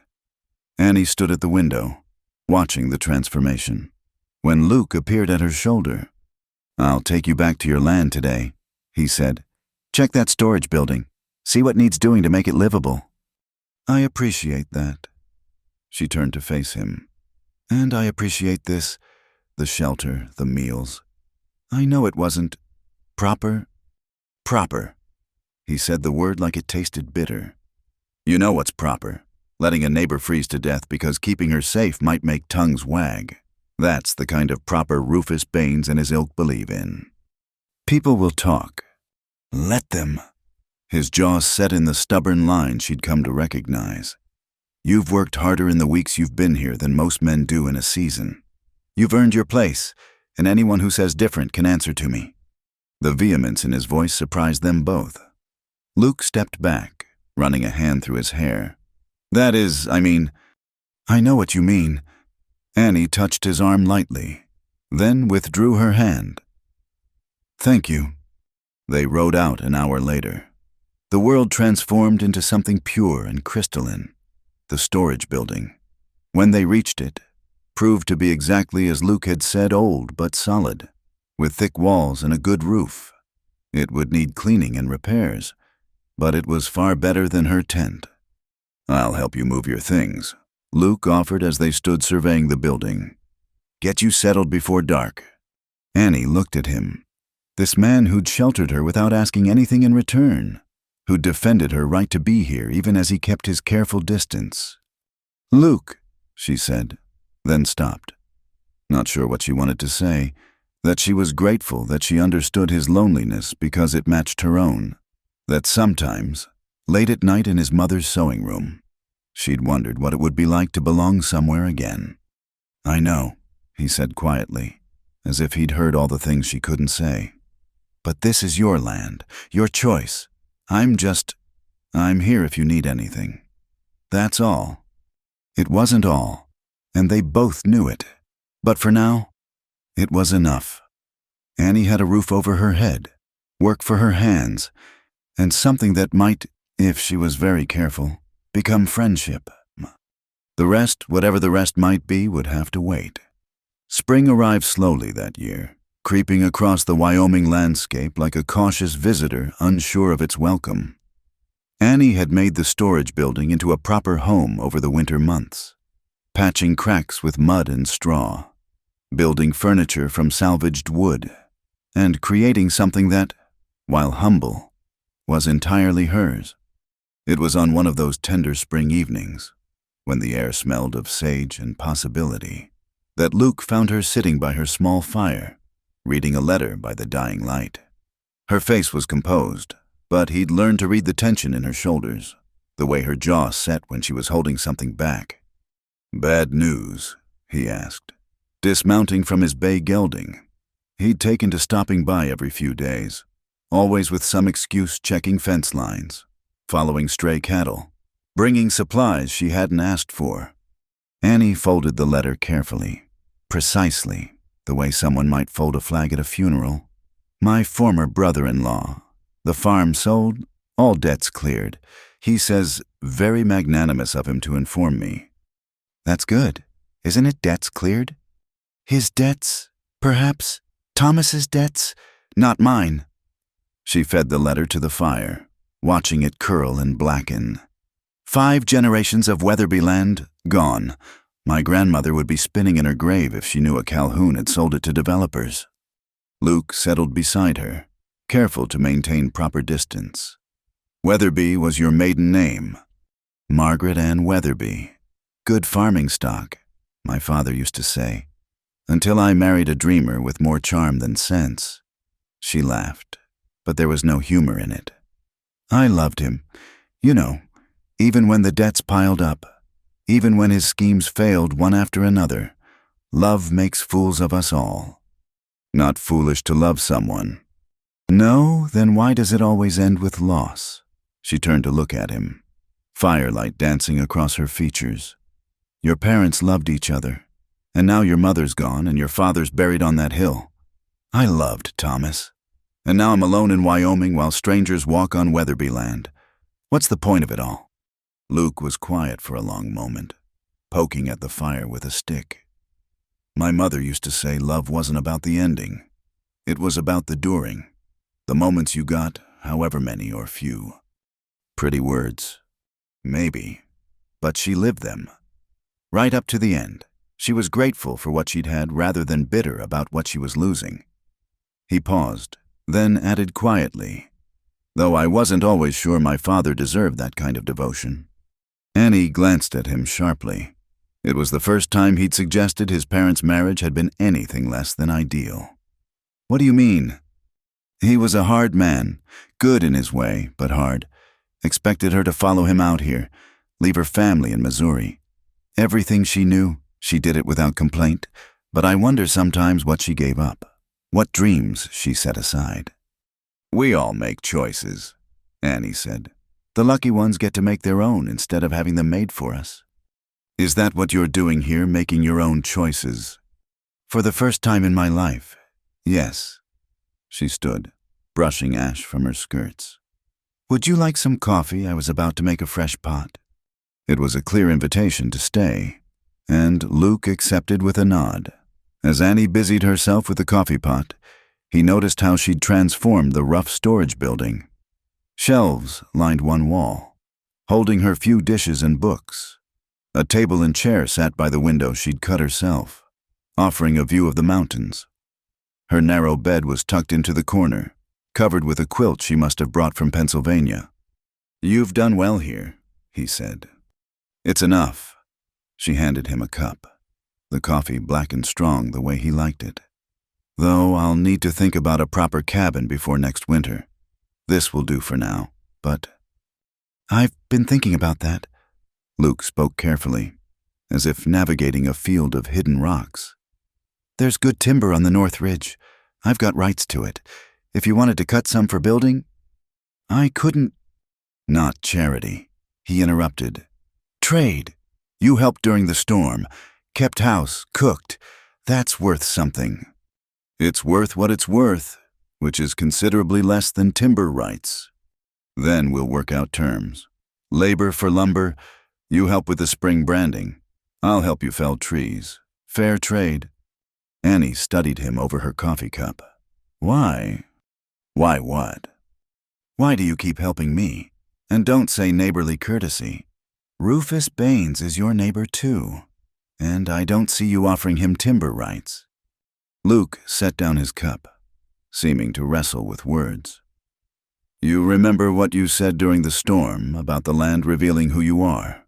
Annie stood at the window, watching the transformation, when Luke appeared at her shoulder. "I'll take you back to your land today," he said. "Check that storage building. See what needs doing to make it livable." "I appreciate that." She turned to face him. "And I appreciate this, the shelter, the meals. I know it wasn't proper." "Proper." He said the word like it tasted bitter. "You know what's proper. Letting a neighbor freeze to death because keeping her safe might make tongues wag. That's the kind of proper Rufus Baines and his ilk believe in. People will talk. Let them." His jaws set in the stubborn line she'd come to recognize. "You've worked harder in the weeks you've been here than most men do in a season. You've earned your place, and anyone who says different can answer to me." The vehemence in his voice surprised them both. Luke stepped back, running a hand through his hair. "I know what you mean." Annie touched his arm lightly, then withdrew her hand. "Thank you." They rode out an hour later. The world transformed into something pure and crystalline. The storage building, when they reached it, proved to be exactly as Luke had said, old but solid, with thick walls and a good roof. It would need cleaning and repairs, but it was far better than her tent. "I'll help you move your things," Luke offered as they stood surveying the building. "Get you settled before dark." Annie looked at him. This man who'd sheltered her without asking anything in return, who'd defended her right to be here even as he kept his careful distance. "Luke," she said, then stopped. Not sure what she wanted to say, that she was grateful that she understood his loneliness because it matched her own, that sometimes, late at night in his mother's sewing room, she'd wondered what it would be like to belong somewhere again. "I know," he said quietly, as if he'd heard all the things she couldn't say. "But this is your land, your choice. I'm here if you need anything. That's all." It wasn't all, and they both knew it. But for now, it was enough. Annie had a roof over her head, work for her hands, and something that might, if she was very careful, become friendship. The rest, whatever the rest might be, would have to wait. Spring arrived slowly that year, creeping across the Wyoming landscape like a cautious visitor unsure of its welcome. Annie had made the storage building into a proper home over the winter months, patching cracks with mud and straw, building furniture from salvaged wood, and creating something that, while humble, was entirely hers. It was on one of those tender spring evenings, when the air smelled of sage and possibility, that Luke found her sitting by her small fire, reading a letter by the dying light. Her face was composed, but he'd learned to read the tension in her shoulders, the way her jaw set when she was holding something back. "Bad news?" he asked, dismounting from his bay gelding. He'd taken to stopping by every few days, always with some excuse, checking fence lines, following stray cattle, bringing supplies she hadn't asked for. Annie folded the letter carefully, precisely, the way someone might fold a flag at a funeral. "My former brother-in-law. The farm sold, all debts cleared. He says, very magnanimous of him to inform me." "That's good. Isn't it debts cleared?" "His debts, perhaps. Thomas's debts, not mine." She fed the letter to the fire, watching it curl and blacken. 5 generations of Weatherby land, gone. My grandmother would be spinning in her grave if she knew a Calhoun had sold it to developers. Luke settled beside her, careful to maintain proper distance. "Weatherby was your maiden name?" "Margaret Ann Weatherby. Good farming stock," my father used to say, "until I married a dreamer with more charm than sense." She laughed, but there was no humor in it. "I loved him, you know, even when the debts piled up, even when his schemes failed one after another. Love makes fools of us all." "Not foolish to love someone." "No, then why does it always end with loss?" She turned to look at him, firelight dancing across her features. "Your parents loved each other, and now your mother's gone and your father's buried on that hill. I loved Thomas, and now I'm alone in Wyoming while strangers walk on Weatherby land. What's the point of it all?" Luke was quiet for a long moment, poking at the fire with a stick. "My mother used to say love wasn't about the ending. It was about the during. The moments you got, however many or few." Pretty words. Maybe. But she lived them. Right up to the end, she was grateful for what she'd had rather than bitter about what she was losing. He paused, then added quietly, "Though I wasn't always sure my father deserved that kind of devotion." Annie glanced at him sharply. It was the first time he'd suggested his parents' marriage had been anything less than ideal. "What do you mean?" "He was a hard man, good in his way, but hard. Expected her to follow him out here, leave her family in Missouri. Everything she knew, she did it without complaint, but I wonder sometimes what she gave up, what dreams she set aside." "We all make choices," Annie said. "The lucky ones get to make their own instead of having them made for us." "Is that what you're doing here, making your own choices?" "For the first time in my life, yes." She stood, brushing ash from her skirts. "Would you like some coffee? I was about to make a fresh pot." It was a clear invitation to stay, and Luke accepted with a nod. As Annie busied herself with the coffee pot, he noticed how she'd transformed the rough storage building. Shelves lined one wall, holding her few dishes and books. A table and chair sat by the window she'd cut herself, offering a view of the mountains. Her narrow bed was tucked into the corner, covered with a quilt she must have brought from Pennsylvania. "You've done well here," he said. "It's enough." She handed him a cup, the coffee black and strong the way he liked it. "Though I'll need to think about a proper cabin before next winter. This will do for now, but—" "I've been thinking about that." Luke spoke carefully, as if navigating a field of hidden rocks. "There's good timber on the North Ridge. I've got rights to it. If you wanted to cut some for building—" "I couldn't—" "Not charity," he interrupted. "Trade. You helped during the storm, kept house, cooked. That's worth something." It's worth what it's worth, which is considerably less than timber rights. Then we'll work out terms. Labor for lumber, you help with the spring branding. I'll help you fell trees. Fair trade. Annie studied him over her coffee cup. Why? Why what? Why do you keep helping me? And don't say neighborly courtesy. Rufus Baines is your neighbor too, and I don't see you offering him timber rights. Luke set down his cup, seeming to wrestle with words. You remember what you said during the storm about the land revealing who you are?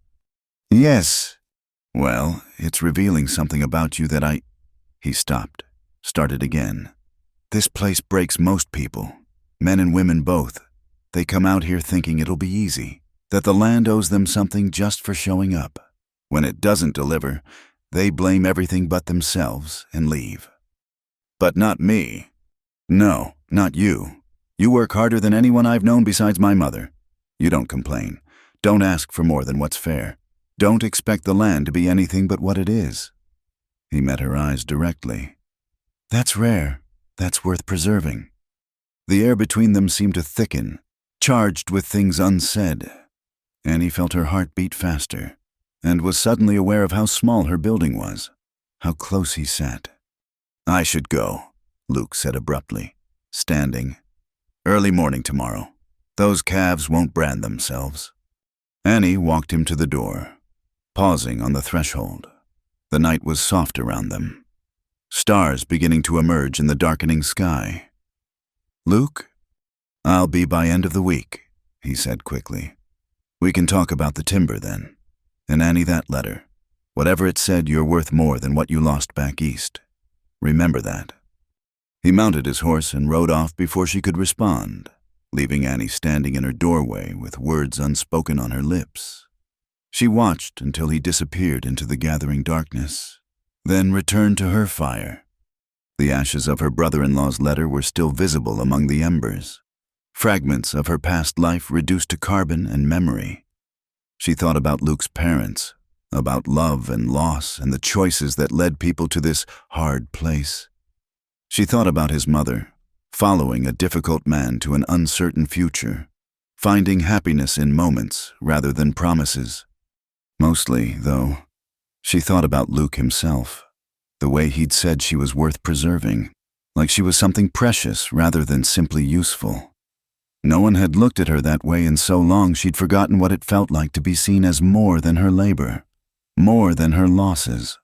Yes. Well, it's revealing something about you that He stopped, started again. This place breaks most people, men and women both. They come out here thinking it'll be easy, that the land owes them something just for showing up. When it doesn't deliver, they blame everything but themselves and leave. But not me. No, not you. You work harder than anyone I've known besides my mother. You don't complain. Don't ask for more than what's fair. Don't expect the land to be anything but what it is. He met her eyes directly. That's rare. That's worth preserving. The air between them seemed to thicken, charged with things unsaid. Annie felt her heart beat faster, and was suddenly aware of how small her building was, how close he sat. I should go, Luke said abruptly, standing. Early morning tomorrow. Those calves won't brand themselves. Annie walked him to the door, pausing on the threshold. The night was soft around them, stars beginning to emerge in the darkening sky. Luke, I'll be by end of the week, he said quickly. We can talk about the timber then. And Annie, that letter. Whatever it said, you're worth more than what you lost back east. Remember that. He mounted his horse and rode off before she could respond, leaving Annie standing in her doorway with words unspoken on her lips. She watched until he disappeared into the gathering darkness, then returned to her fire. The ashes of her brother-in-law's letter were still visible among the embers, fragments of her past life reduced to carbon and memory. She thought about Luke's parents, about love and loss and the choices that led people to this hard place. She thought about his mother, following a difficult man to an uncertain future, finding happiness in moments rather than promises. Mostly, though, she thought about Luke himself, the way he'd said she was worth preserving, like she was something precious rather than simply useful. No one had looked at her that way in so long she'd forgotten what it felt like to be seen as more than her labor, more than her losses.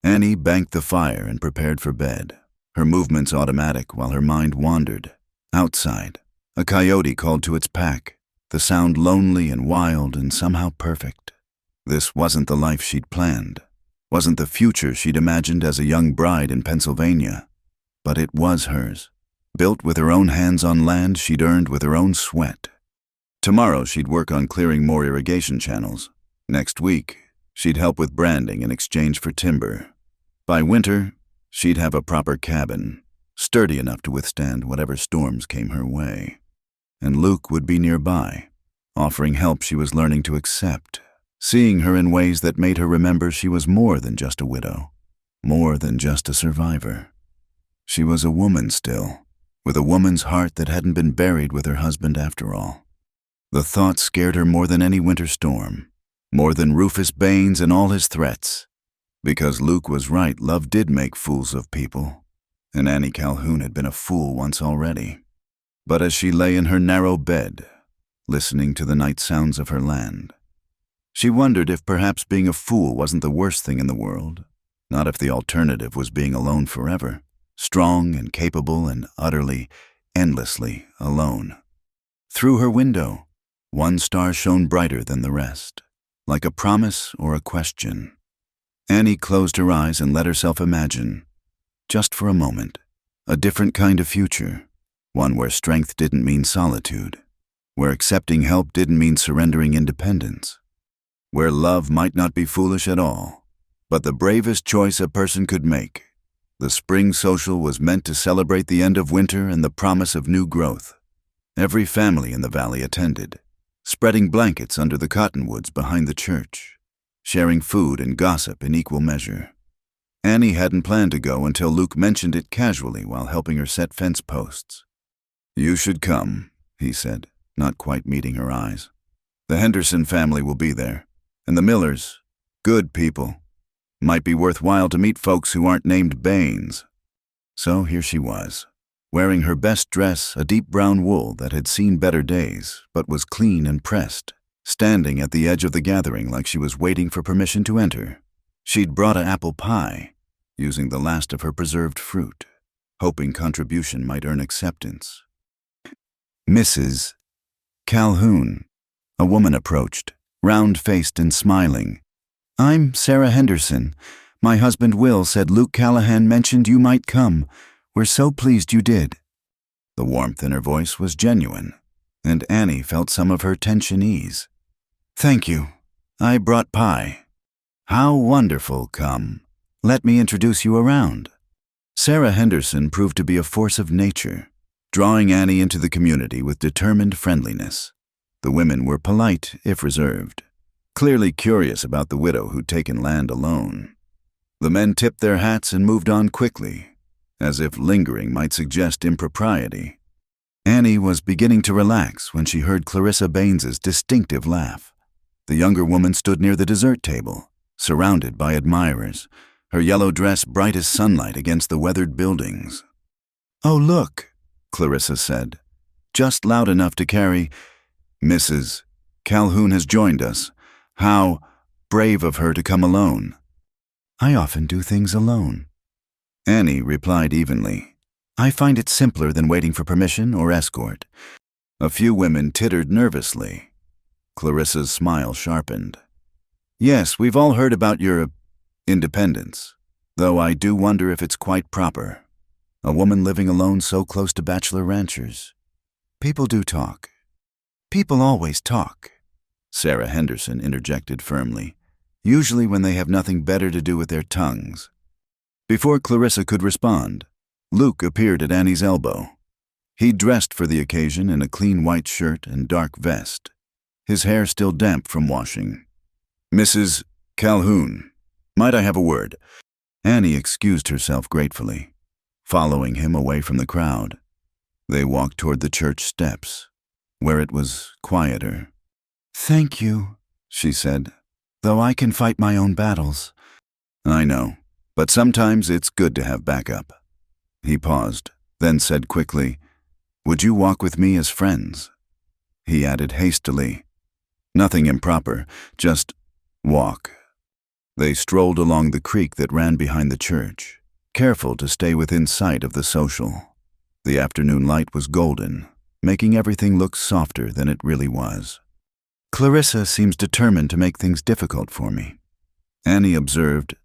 Annie banked the fire and prepared for bed, her movements automatic while her mind wandered. Outside, a coyote called to its pack, the sound lonely and wild and somehow perfect. This wasn't the life she'd planned, wasn't the future she'd imagined as a young bride in Pennsylvania, but it was hers, built with her own hands on land she'd earned with her own sweat. Tomorrow she'd work on clearing more irrigation channels. Next week, she'd help with branding in exchange for timber. By winter, she'd have a proper cabin, sturdy enough to withstand whatever storms came her way. And Luke would be nearby, offering help she was learning to accept, seeing her in ways that made her remember she was more than just a widow, more than just a survivor. She was a woman still, with a woman's heart that hadn't been buried with her husband after all. The thought scared her more than any winter storm, more than Rufus Baines and all his threats. Because Luke was right, love did make fools of people, and Annie Calhoun had been a fool once already. But as she lay in her narrow bed, listening to the night sounds of her land, she wondered if perhaps being a fool wasn't the worst thing in the world, not if the alternative was being alone forever, strong and capable and utterly, endlessly alone. Through her window, one star shone brighter than the rest, like a promise or a question. Annie closed her eyes and let herself imagine, just for a moment, a different kind of future, one where strength didn't mean solitude, where accepting help didn't mean surrendering independence, where love might not be foolish at all, but the bravest choice a person could make. The spring social was meant to celebrate the end of winter and the promise of new growth. Every family in the valley attended, spreading blankets under the cottonwoods behind the church, sharing food and gossip in equal measure. Annie hadn't planned to go until Luke mentioned it casually while helping her set fence posts. "You should come," he said, not quite meeting her eyes. "The Henderson family will be there, and the Millers, good people. Might be worthwhile to meet folks who aren't named Baines." So here she was, wearing her best dress, a deep brown wool that had seen better days, but was clean and pressed, standing at the edge of the gathering like she was waiting for permission to enter. She'd brought an apple pie, using the last of her preserved fruit, hoping contribution might earn acceptance. "Mrs. Calhoun," a woman approached, round-faced and smiling. "I'm Sarah Henderson. My husband Will said Luke Callahan mentioned you might come. We're so pleased you did." The warmth in her voice was genuine, and Annie felt some of her tension ease. "Thank you. I brought pie." "How wonderful, come. Let me introduce you around." Sarah Henderson proved to be a force of nature, drawing Annie into the community with determined friendliness. The women were polite, if reserved, clearly curious about the widow who'd taken land alone. The men tipped their hats and moved on quickly, as if lingering might suggest impropriety. Annie was beginning to relax when she heard Clarissa Baines's distinctive laugh. The younger woman stood near the dessert table, surrounded by admirers, her yellow dress bright as sunlight against the weathered buildings. "Oh, look," Clarissa said, just loud enough to carry, "Mrs. Calhoun has joined us. How brave of her to come alone." "I often do things alone," Annie replied evenly. "I find it simpler than waiting for permission or escort." A few women tittered nervously. Clarissa's smile sharpened. "Yes, we've all heard about your independence, though I do wonder if it's quite proper. A woman living alone so close to bachelor ranchers. People do talk." "People always talk," Sarah Henderson interjected firmly, "usually when they have nothing better to do with their tongues." Before Clarissa could respond, Luke appeared at Annie's elbow. He'd dressed for the occasion in a clean white shirt and dark vest, his hair still damp from washing. "Mrs. Calhoun, might I have a word?" Annie excused herself gratefully, following him away from the crowd. They walked toward the church steps, where it was quieter. "Thank you," she said, "though I can fight my own battles." "I know, but sometimes it's good to have backup." He paused, then said quickly, "Would you walk with me as friends?" He added hastily, "Nothing improper, just walk." They strolled along the creek that ran behind the church, careful to stay within sight of the social. The afternoon light was golden, making everything look softer than it really was. "Clarissa seems determined to make things difficult for me," Annie observed.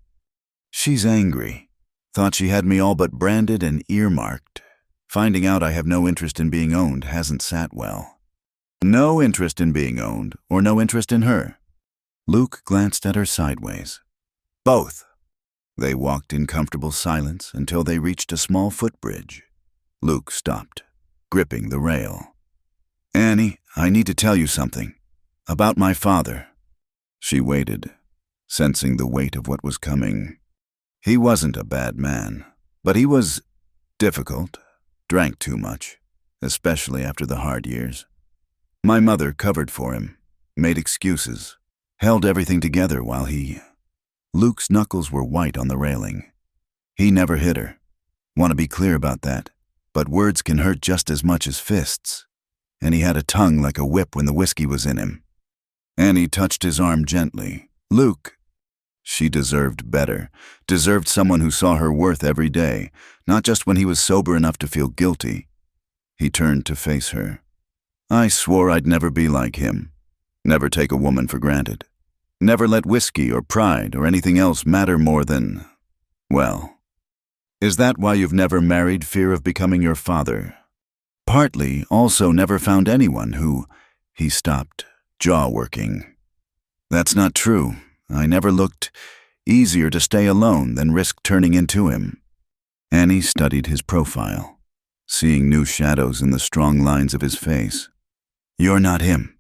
"She's angry. Thought she had me all but branded and earmarked. Finding out I have no interest in being owned hasn't sat well." "No interest in being owned, or no interest in her?" Luke glanced at her sideways. "Both." They walked in comfortable silence until they reached a small footbridge. Luke stopped, gripping the rail. "Annie, I need to tell you something. About my father." She waited, sensing the weight of what was coming. He wasn't a bad man, but he was difficult, drank too much, especially after the hard years. My mother covered for him, made excuses, held everything together while he... Luke's knuckles were white on the railing. He never hit her. Want to be clear about that, but words can hurt just as much as fists. And he had a tongue like a whip when the whiskey was in him. Annie touched his arm gently. "Luke." She deserved better, deserved someone who saw her worth every day, not just when he was sober enough to feel guilty. He turned to face her. "I swore I'd never be like him. Never take a woman for granted. Never let whiskey or pride or anything else matter more than, well, is that why you've never married, fear of becoming your father? Partly also never found anyone who..." He stopped, jaw working. "That's not true. I never looked easier to stay alone than risk turning into him." Annie studied his profile, seeing new shadows in the strong lines of his face. "You're not him.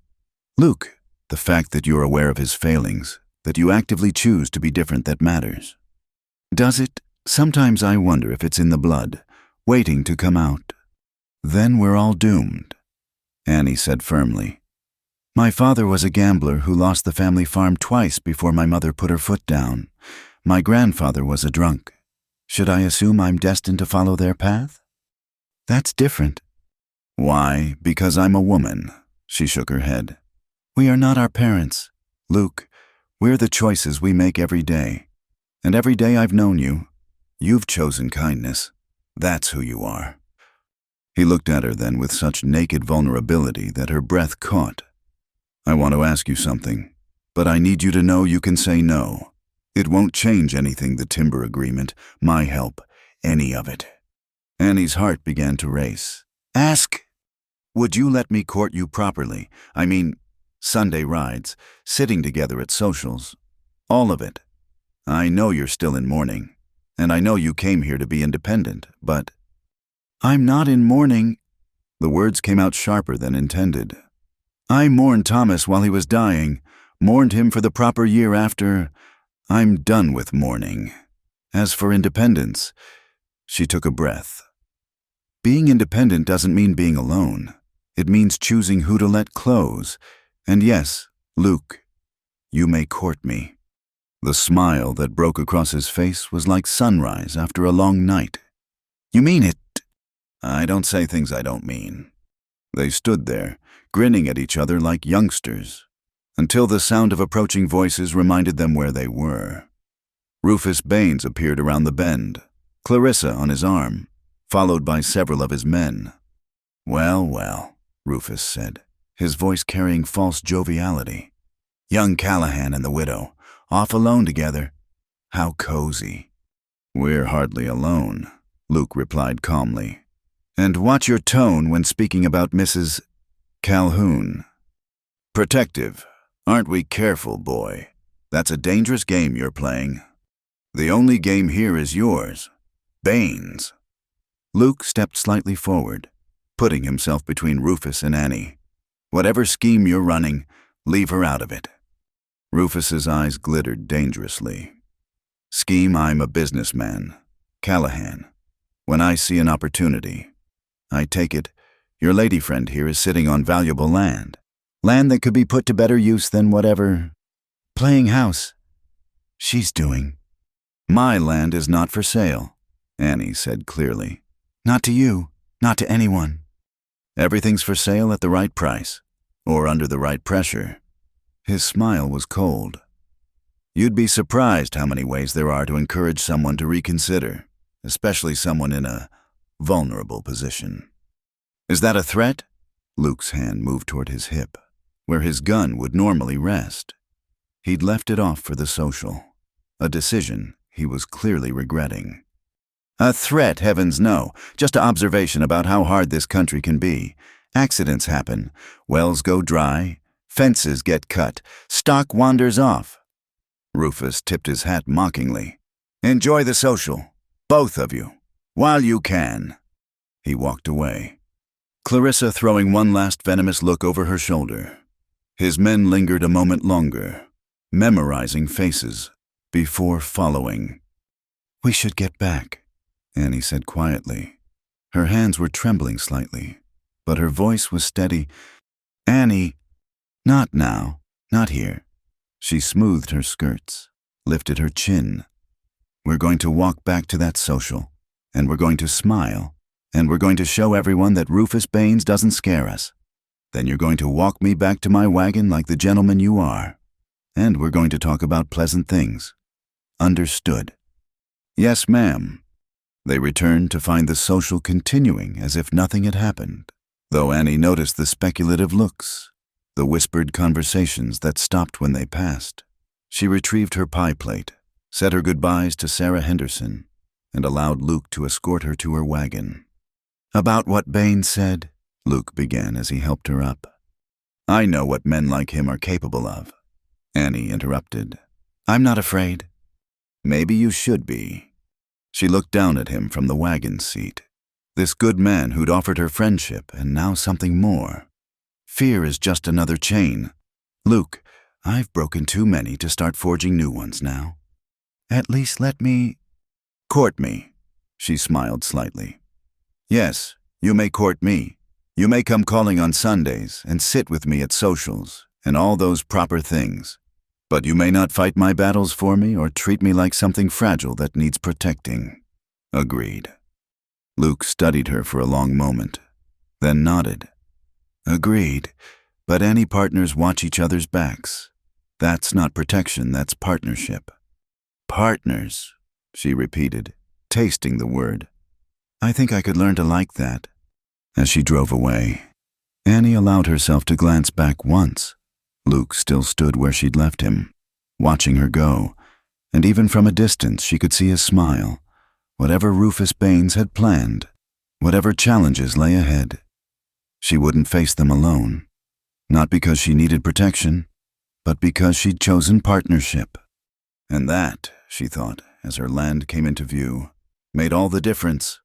Luke, the fact that you're aware of his failings, that you actively choose to be different, that matters." Does it? Sometimes I wonder if it's in the blood, waiting to come out. Then we're all doomed, Annie said firmly. My father was a gambler who lost the family farm twice before my mother put her foot down. My grandfather was a drunk. Should I assume I'm destined to follow their path? That's different. Why? Because I'm a woman. She shook her head. We are not our parents. Luke, we're the choices we make every day. And every day I've known you, you've chosen kindness. That's who you are. He looked at her then with such naked vulnerability that her breath caught. I want to ask you something, but I need you to know you can say no. It won't change anything, the timber agreement, my help, any of it. Annie's heart began to race. Ask. Would you let me court you properly? I mean, Sunday rides, sitting together at socials, all of it. I know you're still in mourning, and I know you came here to be independent, but I'm not in mourning. The words came out sharper than intended. I mourned Thomas while he was dying, mourned him for the proper year after. I'm done with mourning. As for independence, she took a breath. Being independent doesn't mean being alone. It means choosing who to let close. And yes, Luke, you may court me. The smile that broke across his face was like sunrise after a long night. You mean it? I don't say things I don't mean. They stood there, grinning at each other like youngsters, until the sound of approaching voices reminded them where they were. Rufus Baines appeared around the bend, Clarissa on his arm, followed by several of his men. Well, well, Rufus said, his voice carrying false joviality. Young Callahan and the widow, off alone together. How cozy. We're hardly alone, Luke replied calmly. And watch your tone when speaking about Mrs. Calhoun. Protective. Aren't we careful, boy? That's a dangerous game you're playing. The only game here is yours. Baines. Luke stepped slightly forward, putting himself between Rufus and Annie. Whatever scheme you're running, leave her out of it. Rufus's eyes glittered dangerously. Scheme, I'm a businessman. Callahan. When I see an opportunity, I take it, your lady friend here is sitting on valuable land. Land that could be put to better use than whatever playing house she's doing. My land is not for sale, Annie said clearly. Not to you, not to anyone. Everything's for sale at the right price, or under the right pressure. His smile was cold. You'd be surprised how many ways there are to encourage someone to reconsider, especially someone in a vulnerable position. Is that a threat? Luke's hand moved toward his hip, where his gun would normally rest. He'd left it off for the social, a decision he was clearly regretting. A threat, heavens no, just an observation about how hard this country can be. Accidents happen, wells go dry, fences get cut, stock wanders off. Rufus tipped his hat mockingly. Enjoy the social, both of you, while you can. He walked away, Clarissa throwing one last venomous look over her shoulder. His men lingered a moment longer, memorizing faces, before following. We should get back, Annie said quietly. Her hands were trembling slightly, but her voice was steady. Annie, not now, not here. She smoothed her skirts, lifted her chin. We're going to walk back to that social, and we're going to smile, and we're going to show everyone that Rufus Baines doesn't scare us. Then you're going to walk me back to my wagon like the gentleman you are. And we're going to talk about pleasant things. Understood. Yes, ma'am. They returned to find the social continuing as if nothing had happened, though Annie noticed the speculative looks, the whispered conversations that stopped when they passed. She retrieved her pie plate, said her goodbyes to Sarah Henderson, and allowed Luke to escort her to her wagon. About what Baines said, Luke began as he helped her up. I know what men like him are capable of. Annie interrupted. I'm not afraid. Maybe you should be. She looked down at him from the wagon seat. This good man who'd offered her friendship and now something more. Fear is just another chain. Luke, I've broken too many to start forging new ones now. At least let me... Court me. She smiled slightly. Yes, you may court me. You may come calling on Sundays and sit with me at socials and all those proper things. But you may not fight my battles for me or treat me like something fragile that needs protecting. Agreed. Luke studied her for a long moment, then nodded. Agreed, but any partners watch each other's backs. That's not protection, that's partnership. Partners, she repeated, tasting the word. I think I could learn to like that. As she drove away, Annie allowed herself to glance back once. Luke still stood where she'd left him, watching her go, and even from a distance she could see his smile. Whatever Rufus Baines had planned, whatever challenges lay ahead, she wouldn't face them alone. Not because she needed protection, but because she'd chosen partnership. And that, she thought, as her land came into view, made all the difference.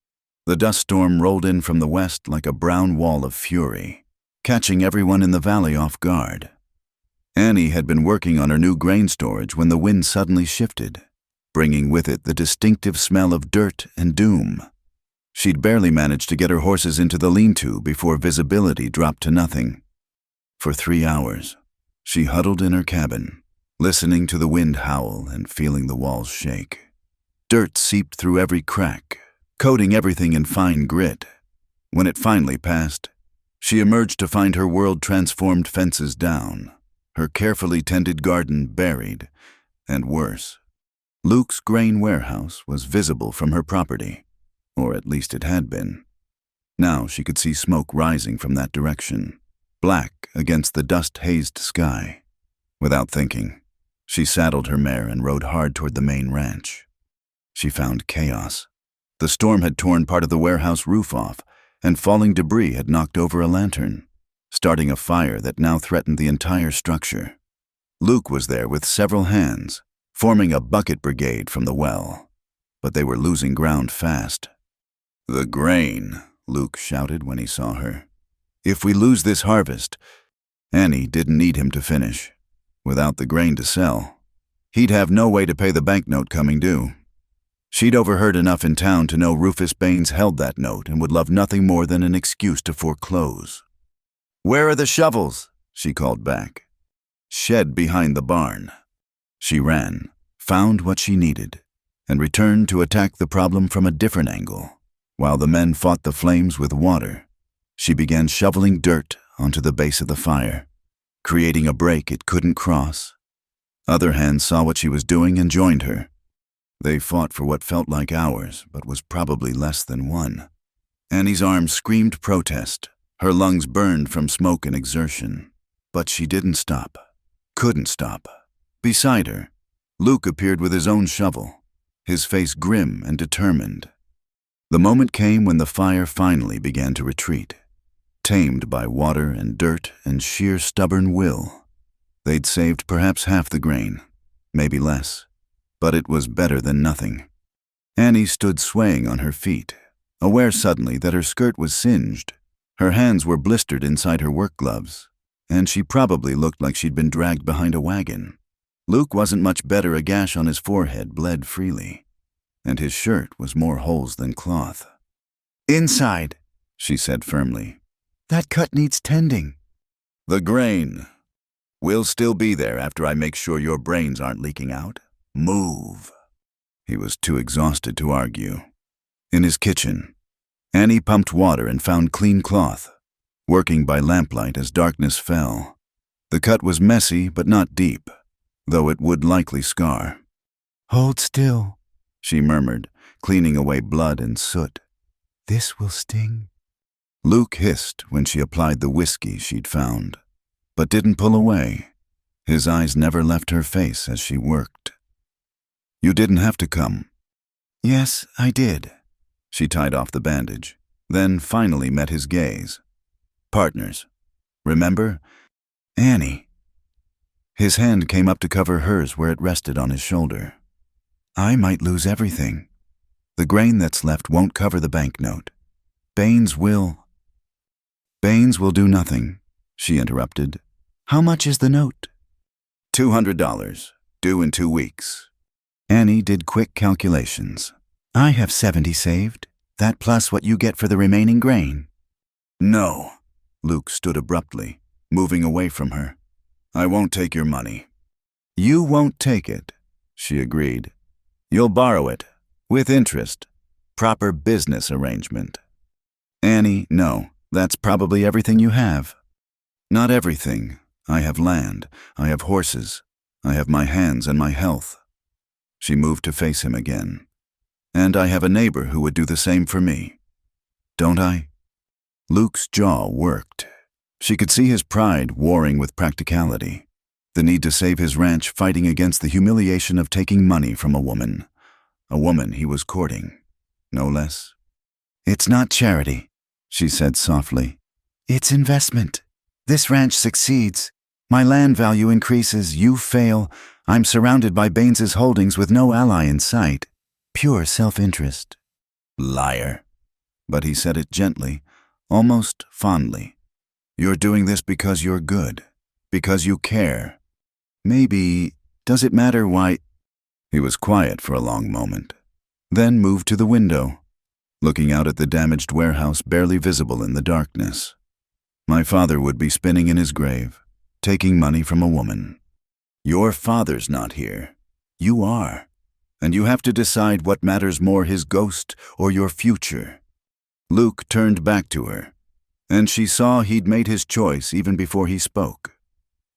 The dust storm rolled in from the west like a brown wall of fury, catching everyone in the valley off guard. Annie had been working on her new grain storage when the wind suddenly shifted, bringing with it the distinctive smell of dirt and doom. She'd barely managed to get her horses into the lean-to before visibility dropped to nothing. For 3 hours, she huddled in her cabin, listening to the wind howl and feeling the walls shake. Dirt seeped through every crack, coating everything in fine grit. When it finally passed, she emerged to find her world-transformed fences down, her carefully tended garden buried, and worse. Luke's grain warehouse was visible from her property, or at least it had been. Now she could see smoke rising from that direction, black against the dust-hazed sky. Without thinking, she saddled her mare and rode hard toward the main ranch. She found chaos. The storm had torn part of the warehouse roof off, and falling debris had knocked over a lantern, starting a fire that now threatened the entire structure. Luke was there with several hands, forming a bucket brigade from the well, but they were losing ground fast. "The grain," Luke shouted when he saw her. "If we lose this harvest..." Annie didn't need him to finish. Without the grain to sell, he'd have no way to pay the banknote coming due. She'd overheard enough in town to know Rufus Baines held that note and would love nothing more than an excuse to foreclose. "Where are the shovels?" she called back. "Shed behind the barn." She ran, found what she needed, and returned to attack the problem from a different angle. While the men fought the flames with water, she began shoveling dirt onto the base of the fire, creating a break it couldn't cross. Other hands saw what she was doing and joined her. They fought for what felt like hours, but was probably less than one. Annie's arms screamed protest. Her lungs burned from smoke and exertion. But she didn't stop. Couldn't stop. Beside her, Luke appeared with his own shovel, his face grim and determined. The moment came when the fire finally began to retreat, tamed by water and dirt and sheer stubborn will. They'd saved perhaps half the grain, maybe less, but it was better than nothing. Annie stood swaying on her feet, aware suddenly that her skirt was singed. Her hands were blistered inside her work gloves, and she probably looked like she'd been dragged behind a wagon. Luke wasn't much better. A gash on his forehead bled freely, and his shirt was more holes than cloth. "Inside," she said firmly. "That cut needs tending." "The grain. We'll still be there after I make sure your brains aren't leaking out. Move." He was too exhausted to argue. In his kitchen, Annie pumped water and found clean cloth, working by lamplight as darkness fell. The cut was messy but not deep, though it would likely scar. "Hold still," she murmured, cleaning away blood and soot. "This will sting." Luke hissed when she applied the whiskey she'd found, but didn't pull away. His eyes never left her face as she worked. "You didn't have to come." "Yes, I did." She tied off the bandage, then finally met his gaze. "Partners. Remember? Annie." His hand came up to cover hers where it rested on his shoulder. "I might lose everything. The grain that's left won't cover the banknote. Baines will do nothing," she interrupted. "How much is the note?" $200, due in 2 weeks. Annie did quick calculations. I have 70 saved. That plus what you get for the remaining grain. No. Luke stood abruptly, moving away from her. I won't take your money. You won't take it, she agreed. You'll borrow it, with interest. Proper business arrangement. Annie, no, that's probably everything you have. Not everything. I have land, I have horses, I have my hands and my health. She moved to face him again. And I have a neighbor who would do the same for me. Don't I? Luke's jaw worked. She could see his pride warring with practicality, the need to save his ranch fighting against the humiliation of taking money from a woman he was courting, no less. It's not charity, she said softly. It's investment. This ranch succeeds. My land value increases, you fail. I'm surrounded by Baines's holdings with no ally in sight. Pure self-interest. Liar. But he said it gently, almost fondly. You're doing this because you're good, because you care. Maybe, does it matter why? He was quiet for a long moment, then moved to the window, looking out at the damaged warehouse barely visible in the darkness. My father would be spinning in his grave, taking money from a woman. Your father's not here. You are. And you have to decide what matters more, his ghost or your future. Luke turned back to her, and she saw he'd made his choice even before he spoke.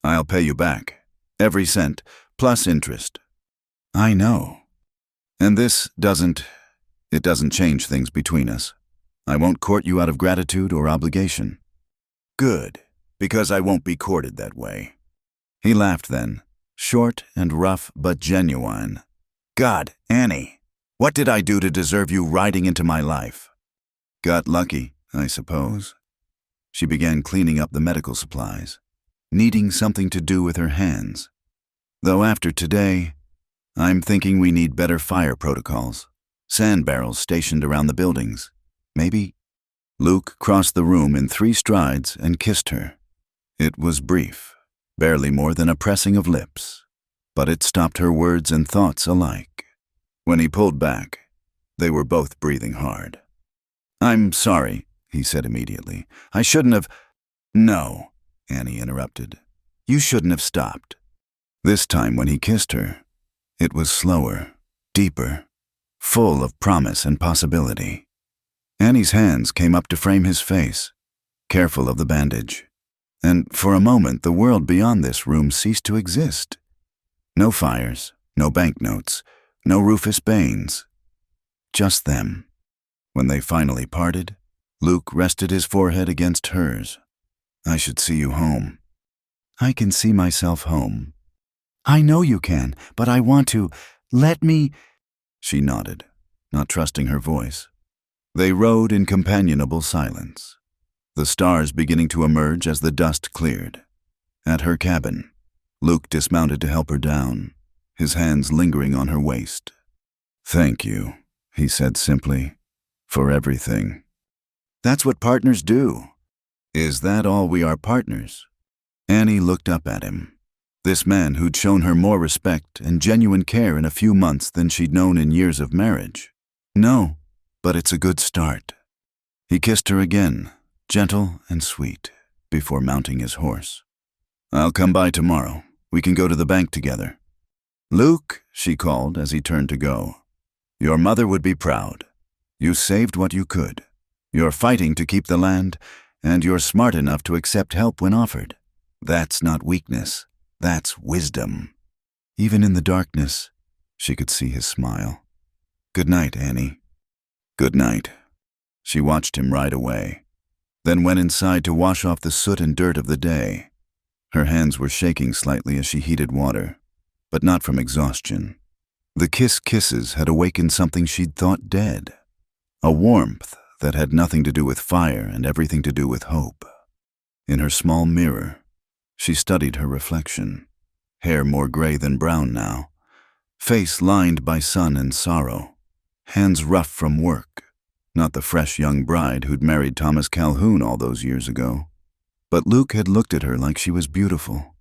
I'll pay you back, every cent, plus interest. I know. And this doesn't change things between us. I won't court you out of gratitude or obligation. Good, because I won't be courted that way. He laughed then, short and rough but genuine. God, Annie, what did I do to deserve you riding into my life? Got lucky, I suppose. She began cleaning up the medical supplies, needing something to do with her hands. Though after today, I'm thinking we need better fire protocols. Sand barrels stationed around the buildings. Maybe. Luke crossed the room in 3 strides and kissed her. It was brief, barely more than a pressing of lips, but it stopped her words and thoughts alike. When he pulled back, they were both breathing hard. I'm sorry, he said immediately. I shouldn't have. No, Annie interrupted. You shouldn't have stopped. This time when he kissed her, it was slower, deeper, full of promise and possibility. Annie's hands came up to frame his face, careful of the bandage. And for a moment the world beyond this room ceased to exist. No fires, no banknotes, no Rufus Baines. Just them. When they finally parted, Luke rested his forehead against hers. I should see you home. I can see myself home. I know you can, but I want to. Let me. She nodded, not trusting her voice. They rode in companionable silence, the stars beginning to emerge as the dust cleared. At her cabin, Luke dismounted to help her down, his hands lingering on her waist. Thank you, he said simply, for everything. That's what partners do. Is that all we are, partners? Annie looked up at him. This man who'd shown her more respect and genuine care in a few months than she'd known in years of marriage. No, but it's a good start. He kissed her again, gentle and sweet, before mounting his horse. I'll come by tomorrow. We can go to the bank together. Luke, she called as he turned to go. Your mother would be proud. You saved what you could. You're fighting to keep the land, and you're smart enough to accept help when offered. That's not weakness. That's wisdom. Even in the darkness, she could see his smile. Good night, Annie. Good night. She watched him ride away, then went inside to wash off the soot and dirt of the day. Her hands were shaking slightly as she heated water, but not from exhaustion. The kisses had awakened something she'd thought dead, a warmth that had nothing to do with fire and everything to do with hope. In her small mirror, she studied her reflection, hair more gray than brown now, face lined by sun and sorrow, hands rough from work, not the fresh young bride who'd married Thomas Calhoun all those years ago. But Luke had looked at her like she was beautiful,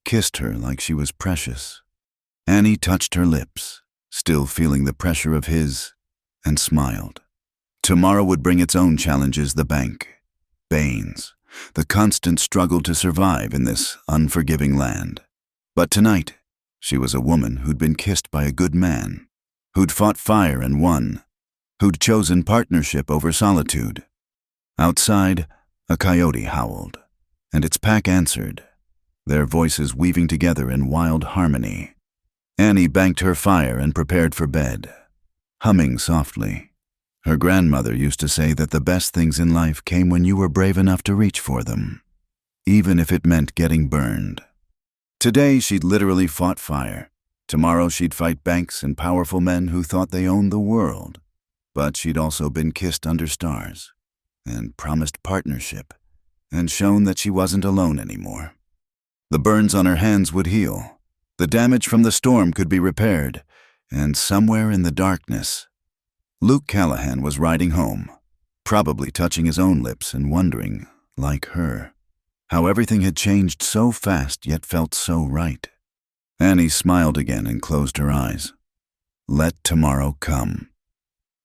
kissed her like she was precious. Annie touched her lips, still feeling the pressure of his, and smiled. Tomorrow would bring its own challenges: the bank, Baines, the constant struggle to survive in this unforgiving land. But tonight, she was a woman who'd been kissed by a good man, who'd fought fire and won, who'd chosen partnership over solitude. Outside, a coyote howled, and its pack answered, their voices weaving together in wild harmony. Annie banked her fire and prepared for bed, humming softly. Her grandmother used to say that the best things in life came when you were brave enough to reach for them, even if it meant getting burned. Today she'd literally fought fire. Tomorrow she'd fight banks and powerful men who thought they owned the world. But she'd also been kissed under stars, and promised partnership, and shown that she wasn't alone anymore. The burns on her hands would heal. The damage from the storm could be repaired, and somewhere in the darkness, Luke Callahan was riding home, probably touching his own lips and wondering, like her, how everything had changed so fast yet felt so right. Annie smiled again and closed her eyes. Let tomorrow come.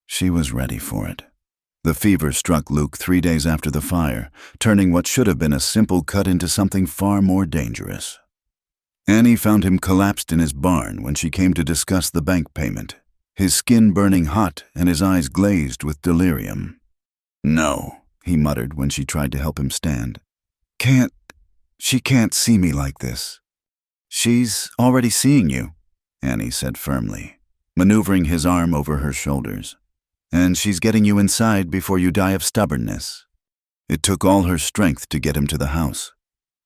She was ready for it. The fever struck Luke 3 days after the fire, turning what should have been a simple cut into something far more dangerous. Annie found him collapsed in his barn when she came to discuss the bank payment, his skin burning hot and his eyes glazed with delirium. No, he muttered when she tried to help him stand. She can't see me like this. She's already seeing you, Annie said firmly, maneuvering his arm over her shoulders. And she's getting you inside before you die of stubbornness. It took all her strength to get him to the house.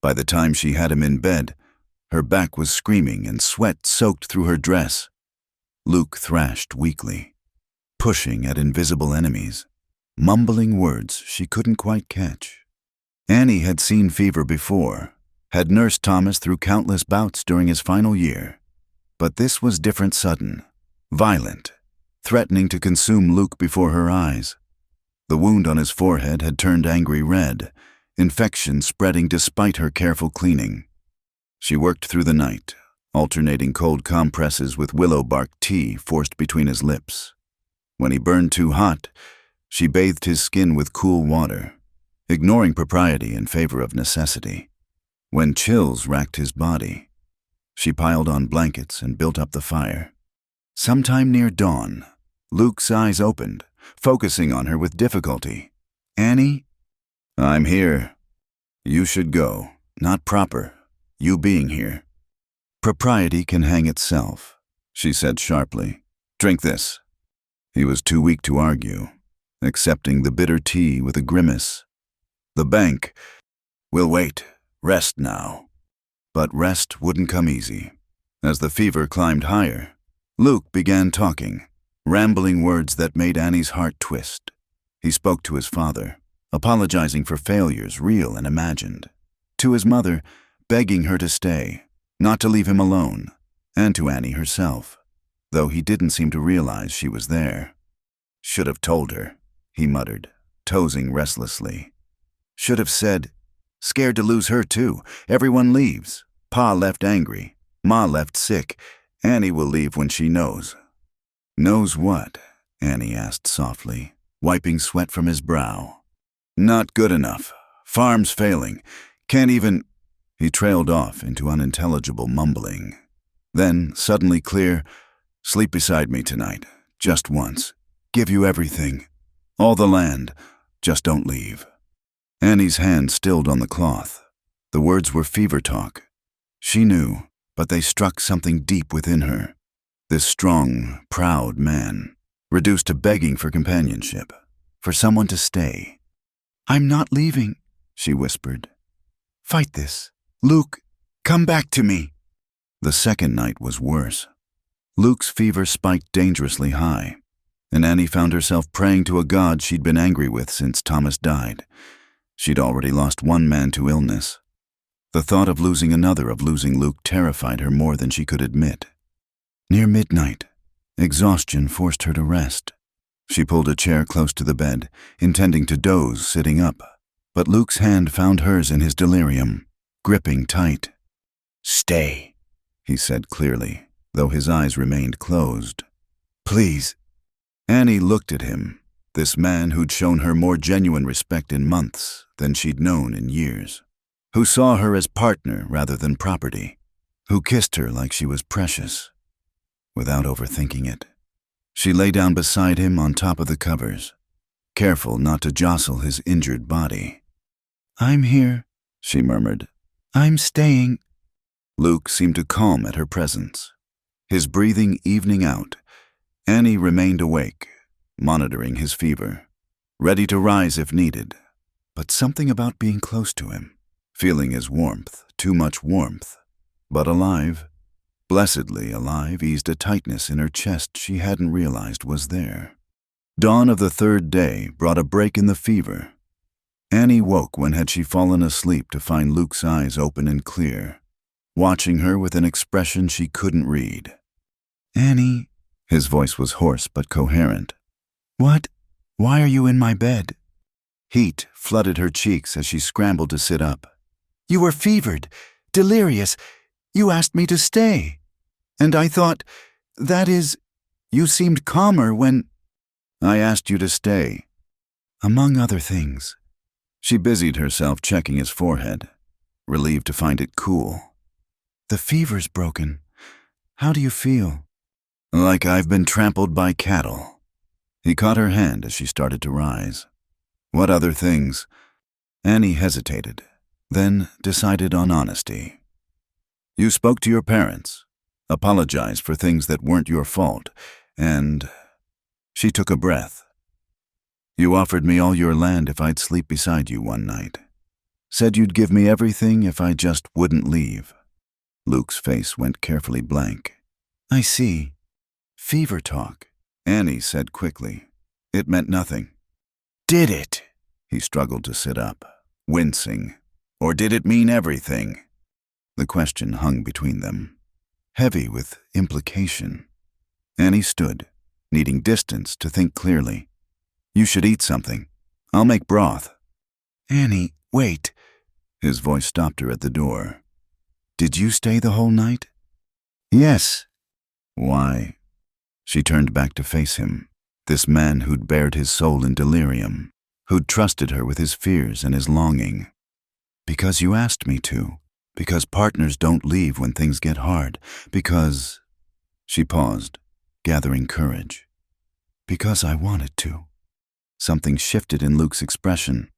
By the time she had him in bed, her back was screaming and sweat soaked through her dress. Luke thrashed weakly, pushing at invisible enemies, mumbling words she couldn't quite catch. Annie had seen fever before, had nursed Thomas through countless bouts during his final year. But this was different, sudden, violent, threatening to consume Luke before her eyes. The wound on his forehead had turned angry red, infection spreading despite her careful cleaning. She worked through the night, alternating cold compresses with willow bark tea forced between his lips. When he burned too hot, she bathed his skin with cool water, ignoring propriety in favor of necessity. When chills racked his body, she piled on blankets and built up the fire. Sometime near dawn, Luke's eyes opened, focusing on her with difficulty. Annie? I'm here. You should go. Not proper. You being here. Propriety can hang itself, she said sharply. Drink this. He was too weak to argue, accepting the bitter tea with a grimace. The bank. We'll wait. Rest now. But rest wouldn't come easy. As the fever climbed higher, Luke began talking, rambling words that made Annie's heart twist. He spoke to his father, apologizing for failures real and imagined. To his mother, begging her to stay, not to leave him alone, and to Annie herself, though he didn't seem to realize she was there. Should have told her, he muttered, toesing restlessly. Should have said, scared to lose her too. Everyone leaves. Pa left angry. Ma left sick. Annie will leave when she knows. Knows what? Annie asked softly, wiping sweat from his brow. Not good enough. Farm's failing. Can't even... He trailed off into unintelligible mumbling. Then, suddenly clear, sleep beside me tonight, just once. Give you everything. All the land. Just don't leave. Annie's hand stilled on the cloth. The words were fever talk. She knew, but they struck something deep within her. This strong, proud man, reduced to begging for companionship, for someone to stay. I'm not leaving, she whispered. Fight this. Luke, come back to me. The second night was worse. Luke's fever spiked dangerously high, and Annie found herself praying to a god she'd been angry with since Thomas died. She'd already lost one man to illness. The thought of losing another, of losing Luke, terrified her more than she could admit. Near midnight, exhaustion forced her to rest. She pulled a chair close to the bed, intending to doze sitting up, but Luke's hand found hers in his delirium, gripping tight. Stay, he said clearly, though his eyes remained closed. Please. Annie looked at him, this man who'd shown her more genuine respect in months than she'd known in years, who saw her as partner rather than property, who kissed her like she was precious, without overthinking it. She lay down beside him on top of the covers, careful not to jostle his injured body. "I'm here," she murmured. "I'm staying." Luke seemed to calm at her presence, his breathing evening out. Annie remained awake, monitoring his fever, ready to rise if needed. But something about being close to him, feeling his warmth, too much warmth, but alive, blessedly alive, eased a tightness in her chest she hadn't realized was there. Dawn of the third day brought a break in the fever. Annie woke when had she fallen asleep to find Luke's eyes open and clear, watching her with an expression she couldn't read. "Annie," his voice was hoarse but coherent. "What? Why are you in my bed?" Heat flooded her cheeks as she scrambled to sit up. "You were fevered, delirious. You asked me to stay. And I thought, that is, you seemed calmer when—" "I asked you to stay." "Among other things." She busied herself checking his forehead, relieved to find it cool. "The fever's broken. How do you feel?" "Like I've been trampled by cattle." He caught her hand as she started to rise. "What other things?" Annie hesitated, then decided on honesty. "You spoke to your parents, apologized for things that weren't your fault, and—" She took a breath. "You offered me all your land if I'd sleep beside you one night. Said you'd give me everything if I just wouldn't leave." Luke's face went carefully blank. "I see. Fever talk," Annie said quickly. It meant nothing. "Did it?" He struggled to sit up, wincing. "Or did it mean everything?" The question hung between them, heavy with implication. Annie stood, needing distance to think clearly. "You should eat something. I'll make broth." "Annie, wait." His voice stopped her at the door. "Did you stay the whole night?" "Yes." "Why?" She turned back to face him, this man who'd bared his soul in delirium, who'd trusted her with his fears and his longing. "Because you asked me to. Because partners don't leave when things get hard. Because—" She paused, gathering courage. "Because I wanted to." Something shifted in Luke's expression,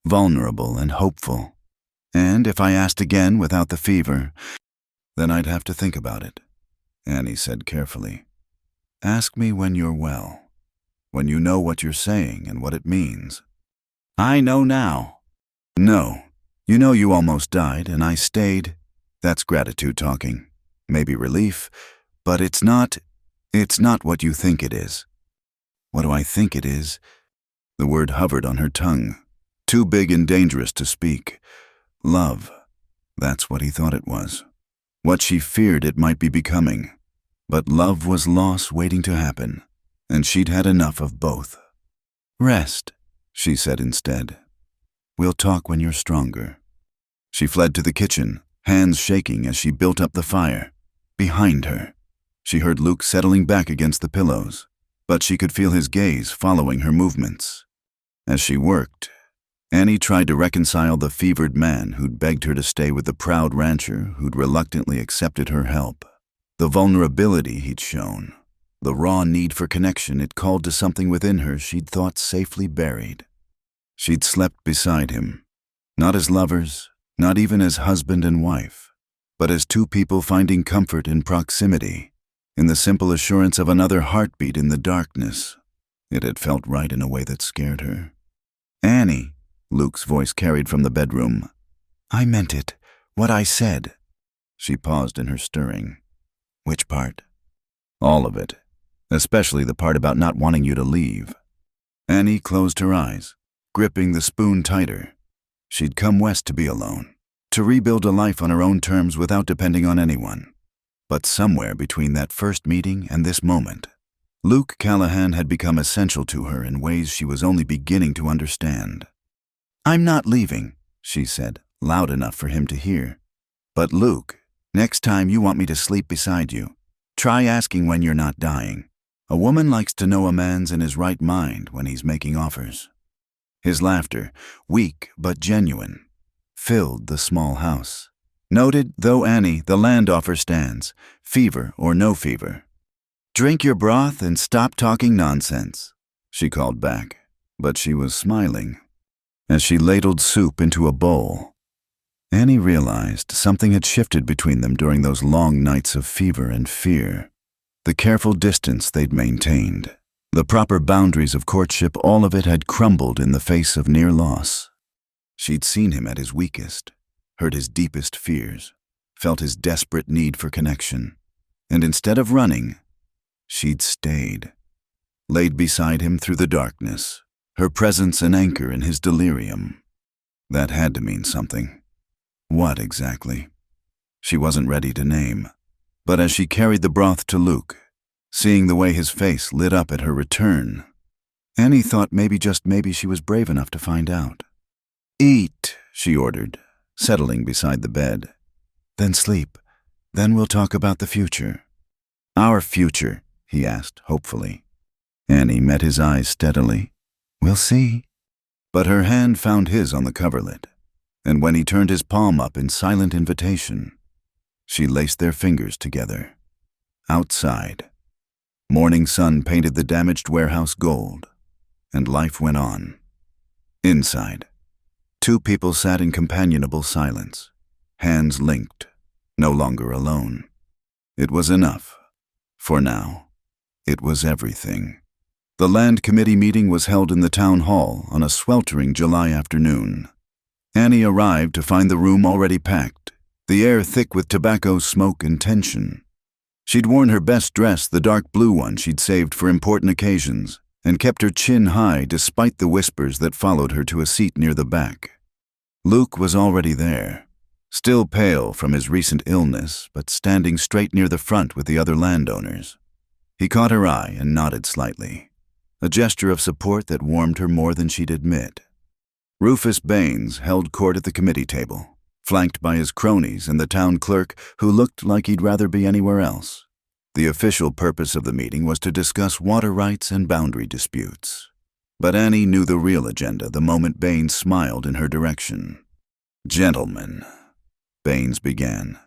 vulnerable and hopeful. "And if I asked again without the fever, then I'd have to think about it," Annie said carefully. "Ask me when you're well, when you know what you're saying and what it means." "I know now." "No. You know you almost died, and I stayed. That's gratitude talking. Maybe relief, but it's not what you think it is." "What do I think it is?" The word hovered on her tongue, too big and dangerous to speak. Love. That's what he thought it was. What she feared it might be becoming. But love was loss waiting to happen, and she'd had enough of both. "Rest," she said instead. "We'll talk when you're stronger." She fled to the kitchen, hands shaking as she built up the fire. Behind her, she heard Luke settling back against the pillows, but she could feel his gaze following her movements. As she worked, Annie tried to reconcile the fevered man who'd begged her to stay with the proud rancher who'd reluctantly accepted her help, the vulnerability he'd shown, the raw need for connection it called to something within her she'd thought safely buried. She'd slept beside him, not as lovers, not even as husband and wife, but as two people finding comfort in proximity, in the simple assurance of another heartbeat in the darkness. It had felt right in a way that scared her. "Annie," Luke's voice carried from the bedroom. "I meant it. What I said." She paused in her stirring. "Which part?" "All of it, especially the part about not wanting you to leave." Annie closed her eyes, gripping the spoon tighter. She'd come west to be alone, to rebuild a life on her own terms without depending on anyone. But somewhere between that first meeting and this moment, Luke Callahan had become essential to her in ways she was only beginning to understand. "I'm not leaving," she said, loud enough for him to hear. "But Luke, next time you want me to sleep beside you, try asking when you're not dying. A woman likes to know a man's in his right mind when he's making offers. His laughter, weak but genuine, filled the small house. Noted, though Annie, the land offer stands, fever or no fever. "Drink your broth and stop talking nonsense," she called back, but she was smiling. As she ladled soup into a bowl, Annie realized something had shifted between them during those long nights of fever and fear. The careful distance they'd maintained, the proper boundaries of courtship, all of it had crumbled in the face of near loss. She'd seen him at his weakest, heard his deepest fears, felt his desperate need for connection, and instead of running, she'd stayed, laid beside him through the darkness, her presence an anchor in his delirium. That had to mean something. What exactly? She wasn't ready to name, but as she carried the broth to Luke, seeing the way his face lit up at her return, Annie thought maybe, just maybe, she was brave enough to find out. "Eat," she ordered, settling beside the bed. "Then sleep. Then we'll talk about the future." "Our future?" he asked, hopefully. Annie met his eyes steadily. "We'll see." But her hand found his on the coverlet, and when he turned his palm up in silent invitation, she laced their fingers together. Outside, morning sun painted the damaged warehouse gold, and life went on. Inside, two people sat in companionable silence, hands linked, no longer alone. It was enough. For now, it was everything. The land committee meeting was held in the town hall on a sweltering July afternoon. Annie arrived to find the room already packed, the air thick with tobacco smoke and tension. She'd worn her best dress, the dark blue one she'd saved for important occasions, and kept her chin high despite the whispers that followed her to a seat near the back. Luke was already there, still pale from his recent illness, but standing straight near the front with the other landowners. He caught her eye and nodded slightly, a gesture of support that warmed her more than she'd admit. Rufus Baines held court at the committee table, flanked by his cronies and the town clerk, who looked like he'd rather be anywhere else. The official purpose of the meeting was to discuss water rights and boundary disputes. But Annie knew the real agenda the moment Baines smiled in her direction. "Gentlemen," Baines began,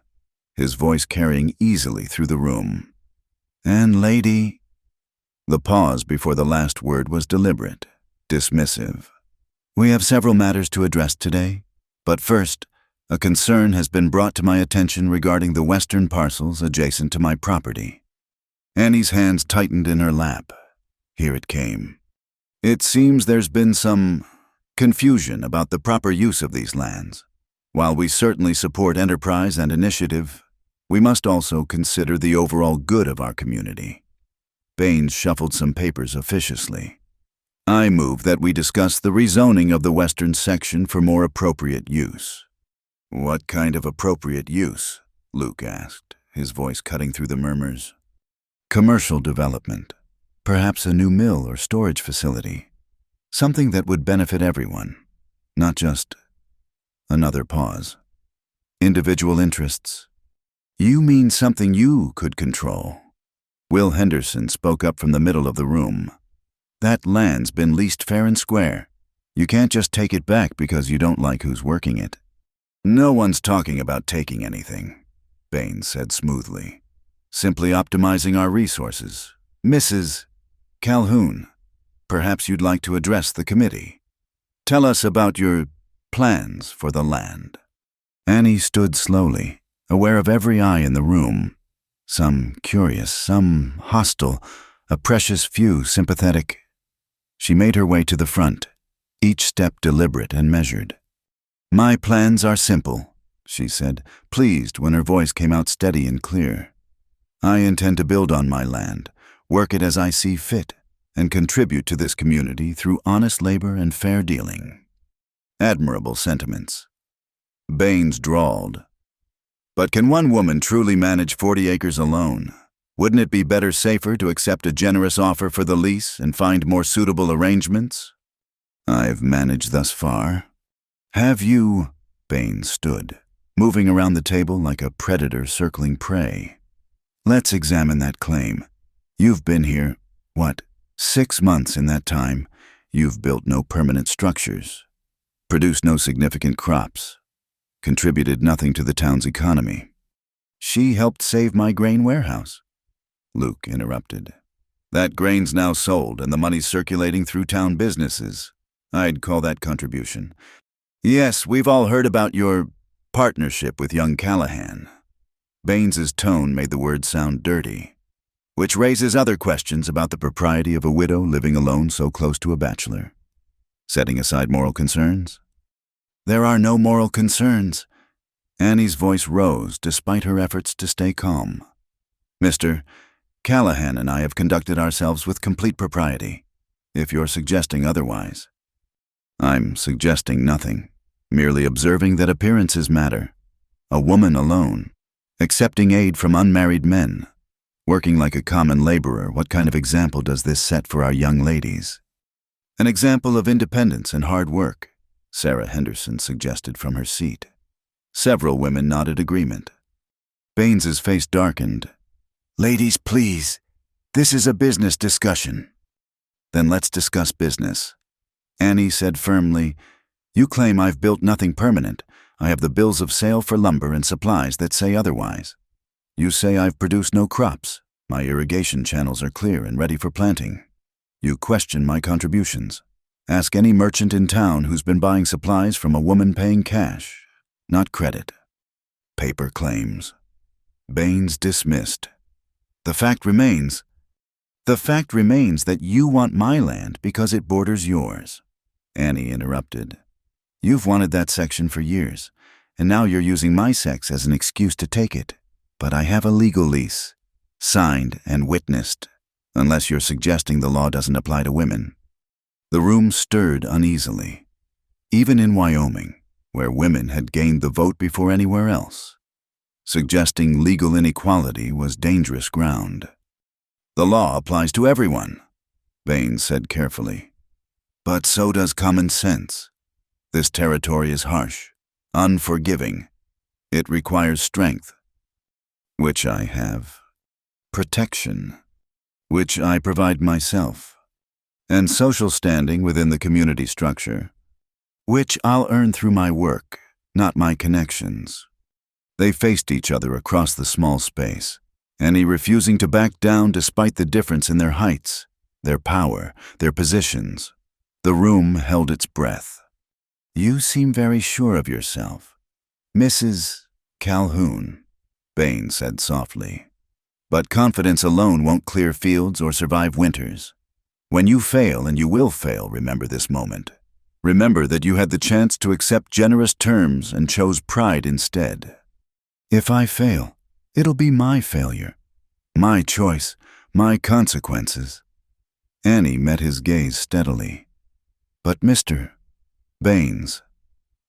his voice carrying easily through the room. "And lady—" The pause before the last word was deliberate, dismissive. "We have several matters to address today, but first, a concern has been brought to my attention regarding the western parcels adjacent to my property." Annie's hands tightened in her lap. Here it came. "It seems there's been some confusion about the proper use of these lands. While we certainly support enterprise and initiative, we must also consider the overall good of our community." Baines shuffled some papers officiously. "I move that we discuss the rezoning of the western section for more appropriate use." "What kind of appropriate use?" Luke asked, his voice cutting through the murmurs. "Commercial development. Perhaps a new mill or storage facility. Something that would benefit everyone, not just—" Another pause. "Individual interests." "You mean something you could control?" Will Henderson spoke up from the middle of the room. "That land's been leased fair and square. You can't just take it back because you don't like who's working it." "No one's talking about taking anything," Baines said smoothly. "Simply optimizing our resources. Mrs. Calhoun, perhaps you'd like to address the committee. Tell us about your plans for the land." Annie stood slowly, aware of every eye in the room. Some curious, some hostile, a precious few sympathetic. She made her way to the front, each step deliberate and measured. "My plans are simple," she said, pleased when her voice came out steady and clear. "I intend to build on my land, work it as I see fit, and contribute to this community through honest labor and fair dealing." Admirable sentiments. Baines drawled. "But can one woman truly manage 40 acres alone? Wouldn't it be better, safer, to accept a generous offer for the lease and find more suitable arrangements?" "I've managed thus far." "Have you?" Baines stood, moving around the table like a predator circling prey. "Let's examine that claim. You've been here, What, 6 months in that time, you've built no permanent structures, produced no significant crops, contributed nothing to the town's economy. She helped save my grain warehouse, Luke interrupted. That grain's now sold and the money's circulating through town businesses. I'd call that contribution. Yes, we've all heard about your partnership with young Callahan. Baines's tone made the word sound dirty, which raises other questions about the propriety of a widow living alone so close to a bachelor. Setting aside moral concerns? There are no moral concerns. Annie's voice rose despite her efforts to stay calm. Mr. Callahan and I have conducted ourselves with complete propriety, if you're suggesting otherwise. I'm suggesting nothing, merely observing that appearances matter. A woman alone, accepting aid from unmarried men, working like a common laborer, what kind of example does this set for our young ladies? An example of independence and hard work, Sarah Henderson suggested from her seat. Several women nodded agreement. Baines's face darkened. Ladies, please. This is a business discussion. Then let's discuss business. Annie said firmly, You claim I've built nothing permanent. I have the bills of sale for lumber and supplies that say otherwise. You say I've produced no crops. My irrigation channels are clear and ready for planting. You question my contributions. Ask any merchant in town who's been buying supplies from a woman paying cash, not credit. Paper claims. Baines dismissed. The fact remains that you want my land because it borders yours. Annie interrupted. You've wanted that section for years, and now you're using my sex as an excuse to take it. But I have a legal lease, signed and witnessed, unless you're suggesting the law doesn't apply to women. The room stirred uneasily, even in Wyoming, where women had gained the vote before anywhere else. Suggesting legal inequality was dangerous ground. The law applies to everyone, Baines said carefully. But so does common sense. This territory is harsh, unforgiving. It requires strength, which I have. Protection, which I provide myself. And social standing within the community structure, which I'll earn through my work, not my connections. They faced each other across the small space, Annie refusing to back down despite the difference in their heights, their power, their positions. The room held its breath. You seem very sure of yourself. Mrs. Calhoun, Baines said softly. But confidence alone won't clear fields or survive winters. When you fail, and you will fail, remember this moment. Remember that you had the chance to accept generous terms and chose pride instead. If I fail, it'll be my failure, my choice, my consequences. Annie met his gaze steadily. But Mr. Baines,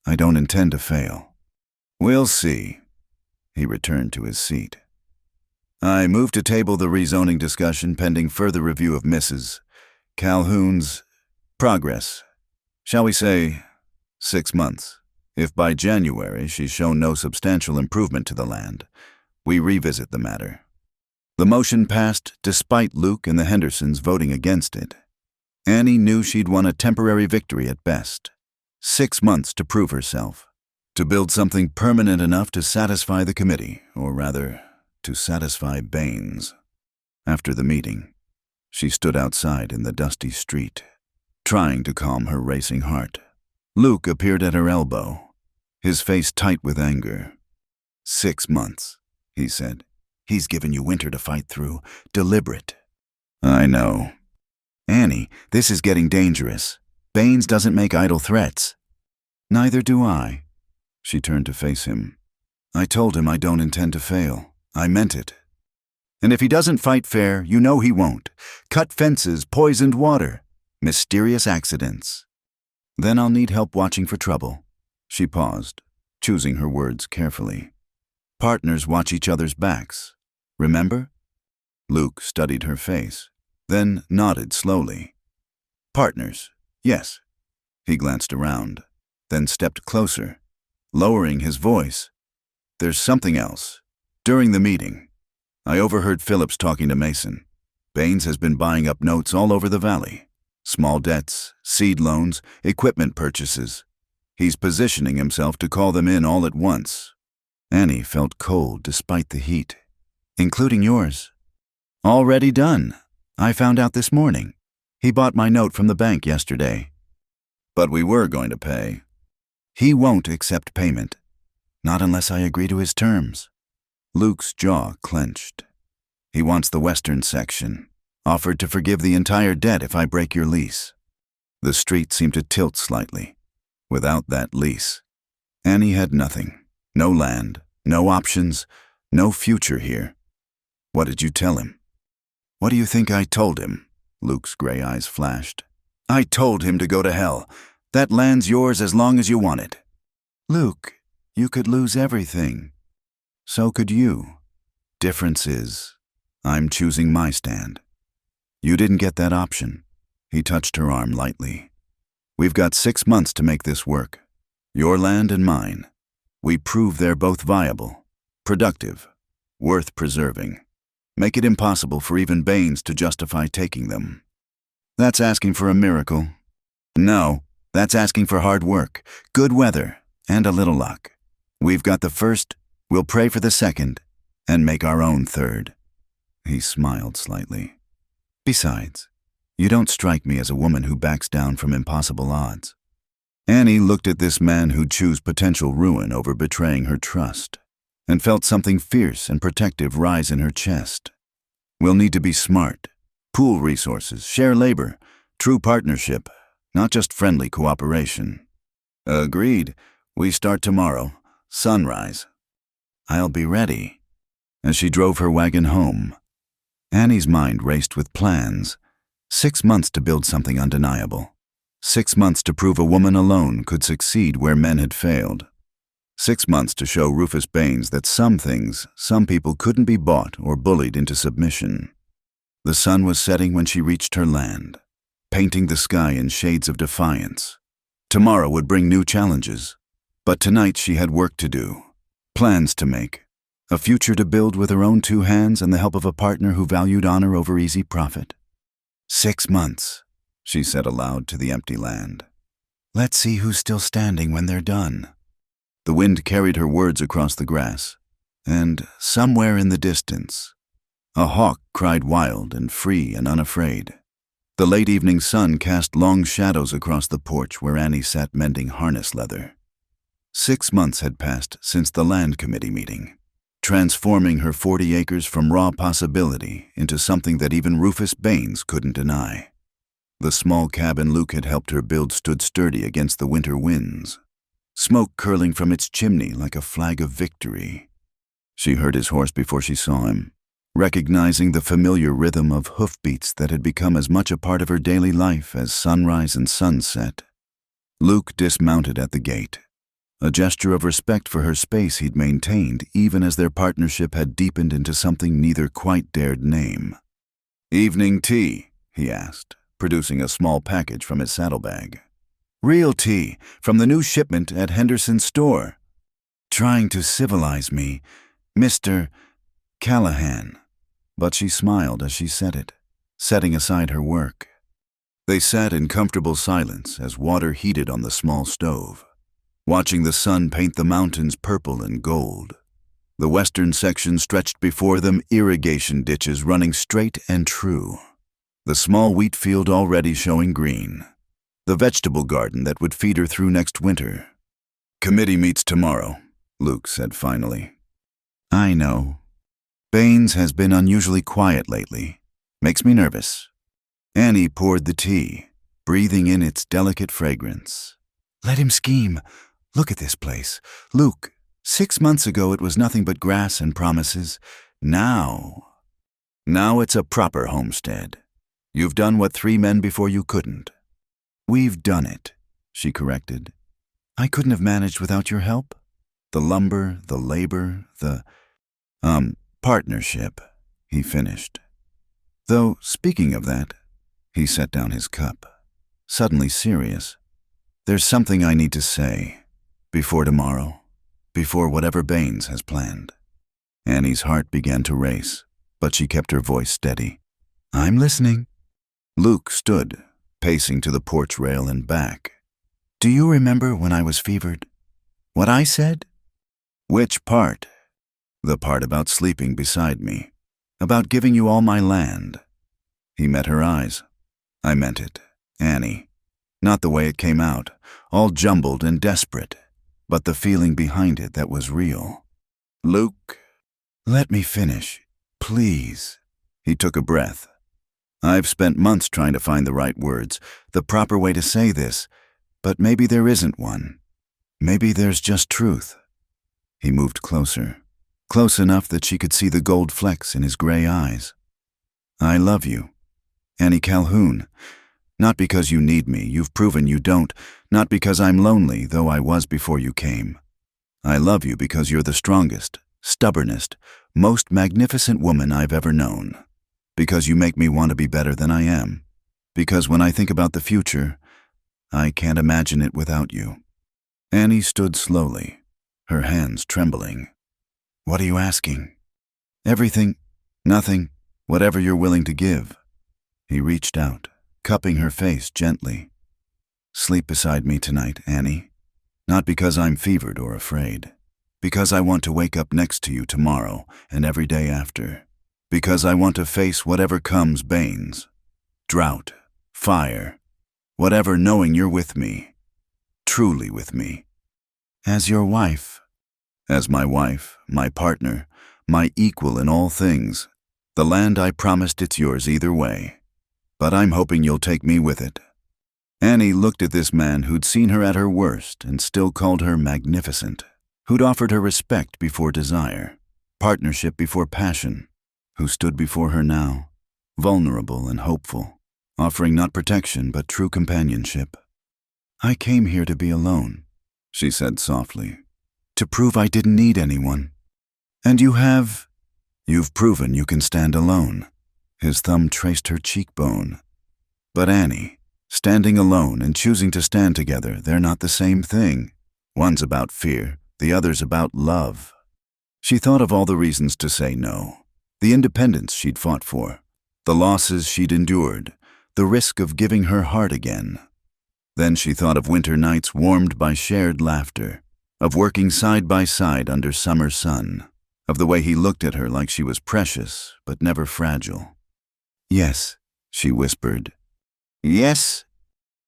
I don't intend to fail. We'll see. He returned to his seat. I move to table the rezoning discussion pending further review of Mrs. Calhoun's progress. Shall we say 6 months? If by January she's shown no substantial improvement to the land, we revisit the matter. The motion passed despite Luke and the Hendersons voting against it. Annie knew she'd won a temporary victory at best. 6 months to prove herself, to build something permanent enough to satisfy the committee, or rather, to satisfy Baines. After the meeting, she stood outside in the dusty street, trying to calm her racing heart. Luke appeared at her elbow, his face tight with anger. 6 months, he said. He's given you winter to fight through. Deliberate. I know. Annie, this is getting dangerous. Baines doesn't make idle threats. Neither do I. She turned to face him. I told him I don't intend to fail. I meant it. And if he doesn't fight fair, you know he won't. Cut fences, poisoned water, mysterious accidents. Then I'll need help watching for trouble. She paused, choosing her words carefully. Partners watch each other's backs. Remember? Luke studied her face, then nodded slowly. Partners, yes. He glanced around, then stepped closer, lowering his voice. There's something else. During the meeting, I overheard Phillips talking to Mason. Baines has been buying up notes all over the valley. Small debts, seed loans, equipment purchases. He's positioning himself to call them in all at once. Annie felt cold despite the heat. Including yours. Already done. I found out this morning. He bought my note from the bank yesterday. But we were going to pay. He won't accept payment. Not unless I agree to his terms. Luke's jaw clenched. He wants the western section. Offered to forgive the entire debt if I break your lease. The street seemed to tilt slightly. Without that lease, Annie had nothing. No land, no options, no future here. What did you tell him? What do you think I told him? Luke's gray eyes flashed. I told him to go to hell. That land's yours as long as you want it. Luke, you could lose everything. So could you. Difference is, I'm choosing my stand. You didn't get that option. He touched her arm lightly. We've got 6 months to make this work. Your land and mine. We prove they're both viable, productive, worth preserving. Make it impossible for even Baines to justify taking them. That's asking for a miracle. No, that's asking for hard work, good weather, and a little luck. We've got the first, we'll pray for the second, and make our own third. He smiled slightly. Besides, you don't strike me as a woman who backs down from impossible odds. Annie looked at this man who'd choose potential ruin over betraying her trust, and felt something fierce and protective rise in her chest. We'll need to be smart, pool resources, share labor, true partnership, not just friendly cooperation. Agreed. We start tomorrow, sunrise. I'll be ready. As she drove her wagon home, Annie's mind raced with plans. 6 months to build something undeniable. 6 months to prove a woman alone could succeed where men had failed. 6 months to show Rufus Baines that some things, some people couldn't be bought or bullied into submission. The sun was setting when she reached her land, painting the sky in shades of defiance. Tomorrow would bring new challenges, but tonight she had work to do, plans to make, a future to build with her own 2 hands and the help of a partner who valued honor over easy profit. 6 months, she said aloud to the empty land. Let's see who's still standing when they're done. The wind carried her words across the grass, and somewhere in the distance, a hawk cried wild and free and unafraid. The late evening sun cast long shadows across the porch where Annie sat mending harness leather. 6 months had passed since the land committee meeting, transforming her 40 acres from raw possibility into something that even Rufus Baines couldn't deny. The small cabin Luke had helped her build stood sturdy against the winter winds, smoke curling from its chimney like a flag of victory. She heard his horse before she saw him, recognizing the familiar rhythm of hoofbeats that had become as much a part of her daily life as sunrise and sunset. Luke dismounted at the gate, a gesture of respect for her space he'd maintained even as their partnership had deepened into something neither quite dared name. Evening tea, he asked, producing a small package from his saddlebag. Real tea, from the new shipment at Henderson's store. Trying to civilize me, Mr. Callahan. But she smiled as she said it, setting aside her work. They sat in comfortable silence as water heated on the small stove, watching the sun paint the mountains purple and gold. The western section stretched before them, irrigation ditches running straight and true. The small wheat field already showing green. The vegetable garden that would feed her through next winter. Committee meets tomorrow, Luke said finally. I know. Baines has been unusually quiet lately. Makes me nervous. Annie poured the tea, breathing in its delicate fragrance. Let him scheme. Look at this place. Luke, 6 months ago it was nothing but grass and promises. Now it's a proper homestead. You've done what 3 men before you couldn't. We've done it, she corrected. I couldn't have managed without your help. The lumber, the labor, the, partnership, he finished. Though, speaking of that, he set down his cup, suddenly serious. There's something I need to say, before tomorrow, before whatever Baines has planned. Annie's heart began to race, but she kept her voice steady. I'm listening. Luke stood, pacing to the porch rail and back. Do you remember when I was fevered? What I said? Which part? The part about sleeping beside me. About giving you all my land. He met her eyes. I meant it, Annie. Not the way it came out, all jumbled and desperate, but the feeling behind it that was real. Luke, let me finish, please. He took a breath. I've spent months trying to find the right words, the proper way to say this, but maybe there isn't one. Maybe there's just truth. He moved closer, close enough that she could see the gold flecks in his gray eyes. I love you, Annie Calhoun. Not because you need me, you've proven you don't. Not because I'm lonely, though I was before you came. I love you because you're the strongest, stubbornest, most magnificent woman I've ever known. Because you make me want to be better than I am. Because when I think about the future, I can't imagine it without you. Annie stood slowly, her hands trembling. What are you asking? Everything, nothing, whatever you're willing to give. He reached out, cupping her face gently. Sleep beside me tonight, Annie. Not because I'm fevered or afraid. Because I want to wake up next to you tomorrow and every day after. Because I want to face whatever comes Baines. Drought, fire, whatever, knowing you're with me. Truly with me. As your wife. As my wife, my partner, my equal in all things. The land I promised, it's yours either way. But I'm hoping you'll take me with it. Annie looked at this man who'd seen her at her worst and still called her magnificent, who'd offered her respect before desire, partnership before passion, who stood before her now, vulnerable and hopeful, offering not protection but true companionship. I came here to be alone, she said softly, to prove I didn't need anyone. And you have. You've proven you can stand alone. His thumb traced her cheekbone. But Annie, standing alone and choosing to stand together, they're not the same thing. One's about fear, the other's about love. She thought of all the reasons to say no, the independence she'd fought for, the losses she'd endured, the risk of giving her heart again. Then she thought of winter nights warmed by shared laughter, of working side by side under summer sun, of the way he looked at her like she was precious but never fragile. Yes, she whispered. Yes?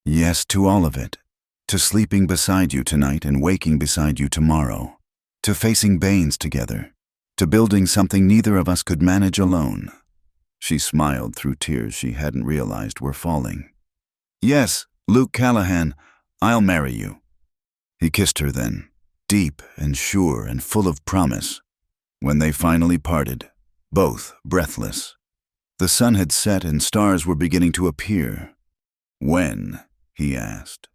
Yes to all of it. To sleeping beside you tonight and waking beside you tomorrow. To facing Baines together. To building something neither of us could manage alone. She smiled through tears she hadn't realized were falling. Yes, Luke Callahan, I'll marry you. He kissed her then, deep and sure and full of promise. When they finally parted, both breathless. The sun had set and stars were beginning to appear. When? He asked.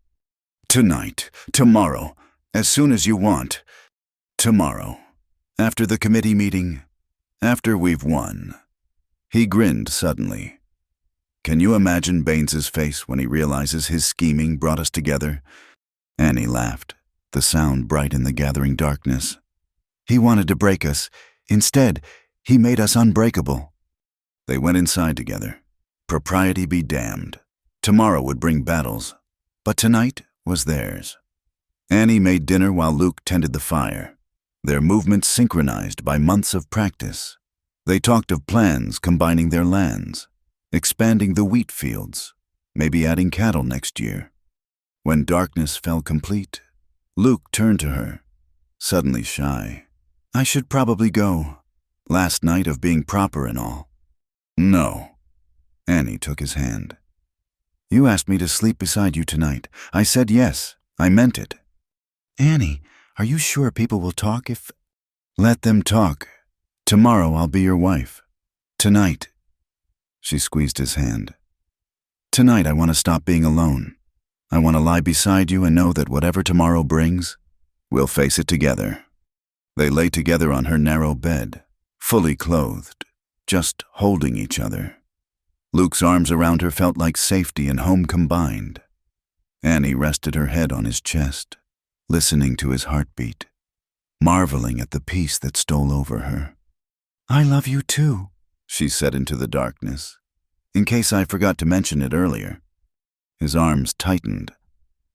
Tonight, tomorrow, as soon as you want. Tomorrow. After the committee meeting. After we've won. He grinned suddenly. Can you imagine Baines's face when he realizes his scheming brought us together? Annie laughed, the sound bright in the gathering darkness. He wanted to break us. Instead, he made us unbreakable. They went inside together. Propriety be damned. Tomorrow would bring battles, but tonight was theirs. Annie made dinner while Luke tended the fire, their movements synchronized by months of practice. They talked of plans combining their lands, expanding the wheat fields, maybe adding cattle next year. When darkness fell complete, Luke turned to her, suddenly shy. I should probably go. Last night of being proper and all. No. Annie took his hand. You asked me to sleep beside you tonight. I said yes. I meant it. Annie, are you sure people will talk if... Let them talk. Tomorrow I'll be your wife. Tonight. She squeezed his hand. Tonight I want to stop being alone. I want to lie beside you and know that whatever tomorrow brings, we'll face it together. They lay together on her narrow bed, fully clothed, just holding each other. Luke's arms around her felt like safety and home combined. Annie rested her head on his chest, listening to his heartbeat, marveling at the peace that stole over her. I love you too, she said into the darkness. In case I forgot to mention it earlier. His arms tightened.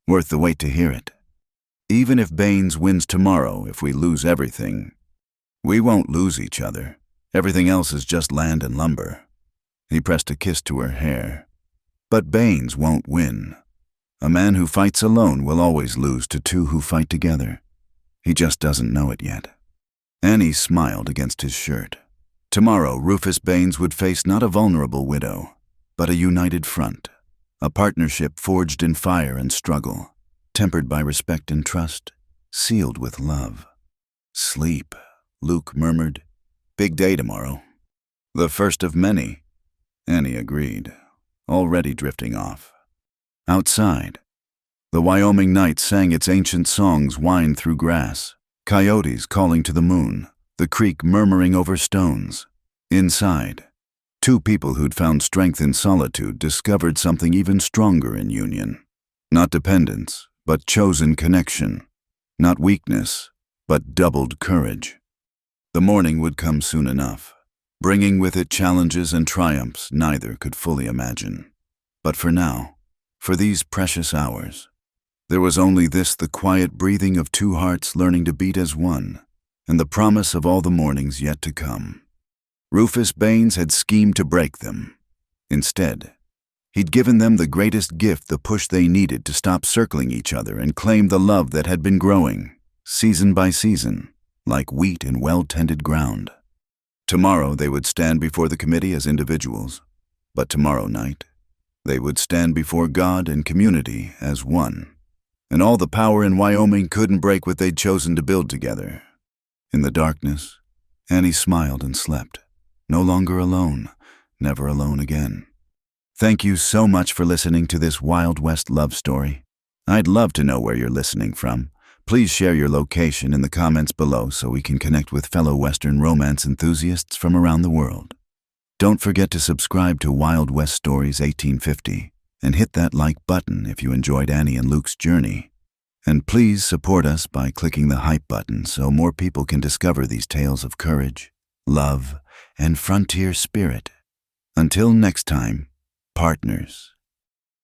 Worth the wait to hear it. Even if Baines wins tomorrow, if we lose everything, we won't lose each other. Everything else is just land and lumber. He pressed a kiss to her hair. But Baines won't win. A man who fights alone will always lose to two who fight together. He just doesn't know it yet. Annie smiled against his shirt. Tomorrow, Rufus Baines would face not a vulnerable widow, but a united front, a partnership forged in fire and struggle, tempered by respect and trust, sealed with love. Sleep, Luke murmured. Big day tomorrow. The first of many, Annie agreed, already drifting off. Outside, the Wyoming night sang its ancient songs whined through grass, coyotes calling to the moon, the creek murmuring over stones. Inside, two people who'd found strength in solitude discovered something even stronger in union. Not dependence, but chosen connection. Not weakness, but doubled courage. The morning would come soon enough, bringing with it challenges and triumphs neither could fully imagine. But for now, for these precious hours, there was only this: the quiet breathing of two hearts learning to beat as one, and the promise of all the mornings yet to come. Rufus Baines had schemed to break them. Instead, he'd given them the greatest gift, the push they needed to stop circling each other and claim the love that had been growing, season by season, like wheat in well-tended ground. Tomorrow they would stand before the committee as individuals, but tomorrow night they would stand before God and community as one. And all the power in Wyoming couldn't break what they'd chosen to build together. In the darkness, Annie smiled and slept. No longer alone, never alone again. Thank you so much for listening to this Wild West love story. I'd love to know where you're listening from. Please share your location in the comments below so we can connect with fellow Western romance enthusiasts from around the world. Don't forget to subscribe to Wild West Stories 1850 and hit that like button if you enjoyed Annie and Luke's journey. And please support us by clicking the hype button so more people can discover these tales of courage, love, and frontier spirit. Until next time, partners.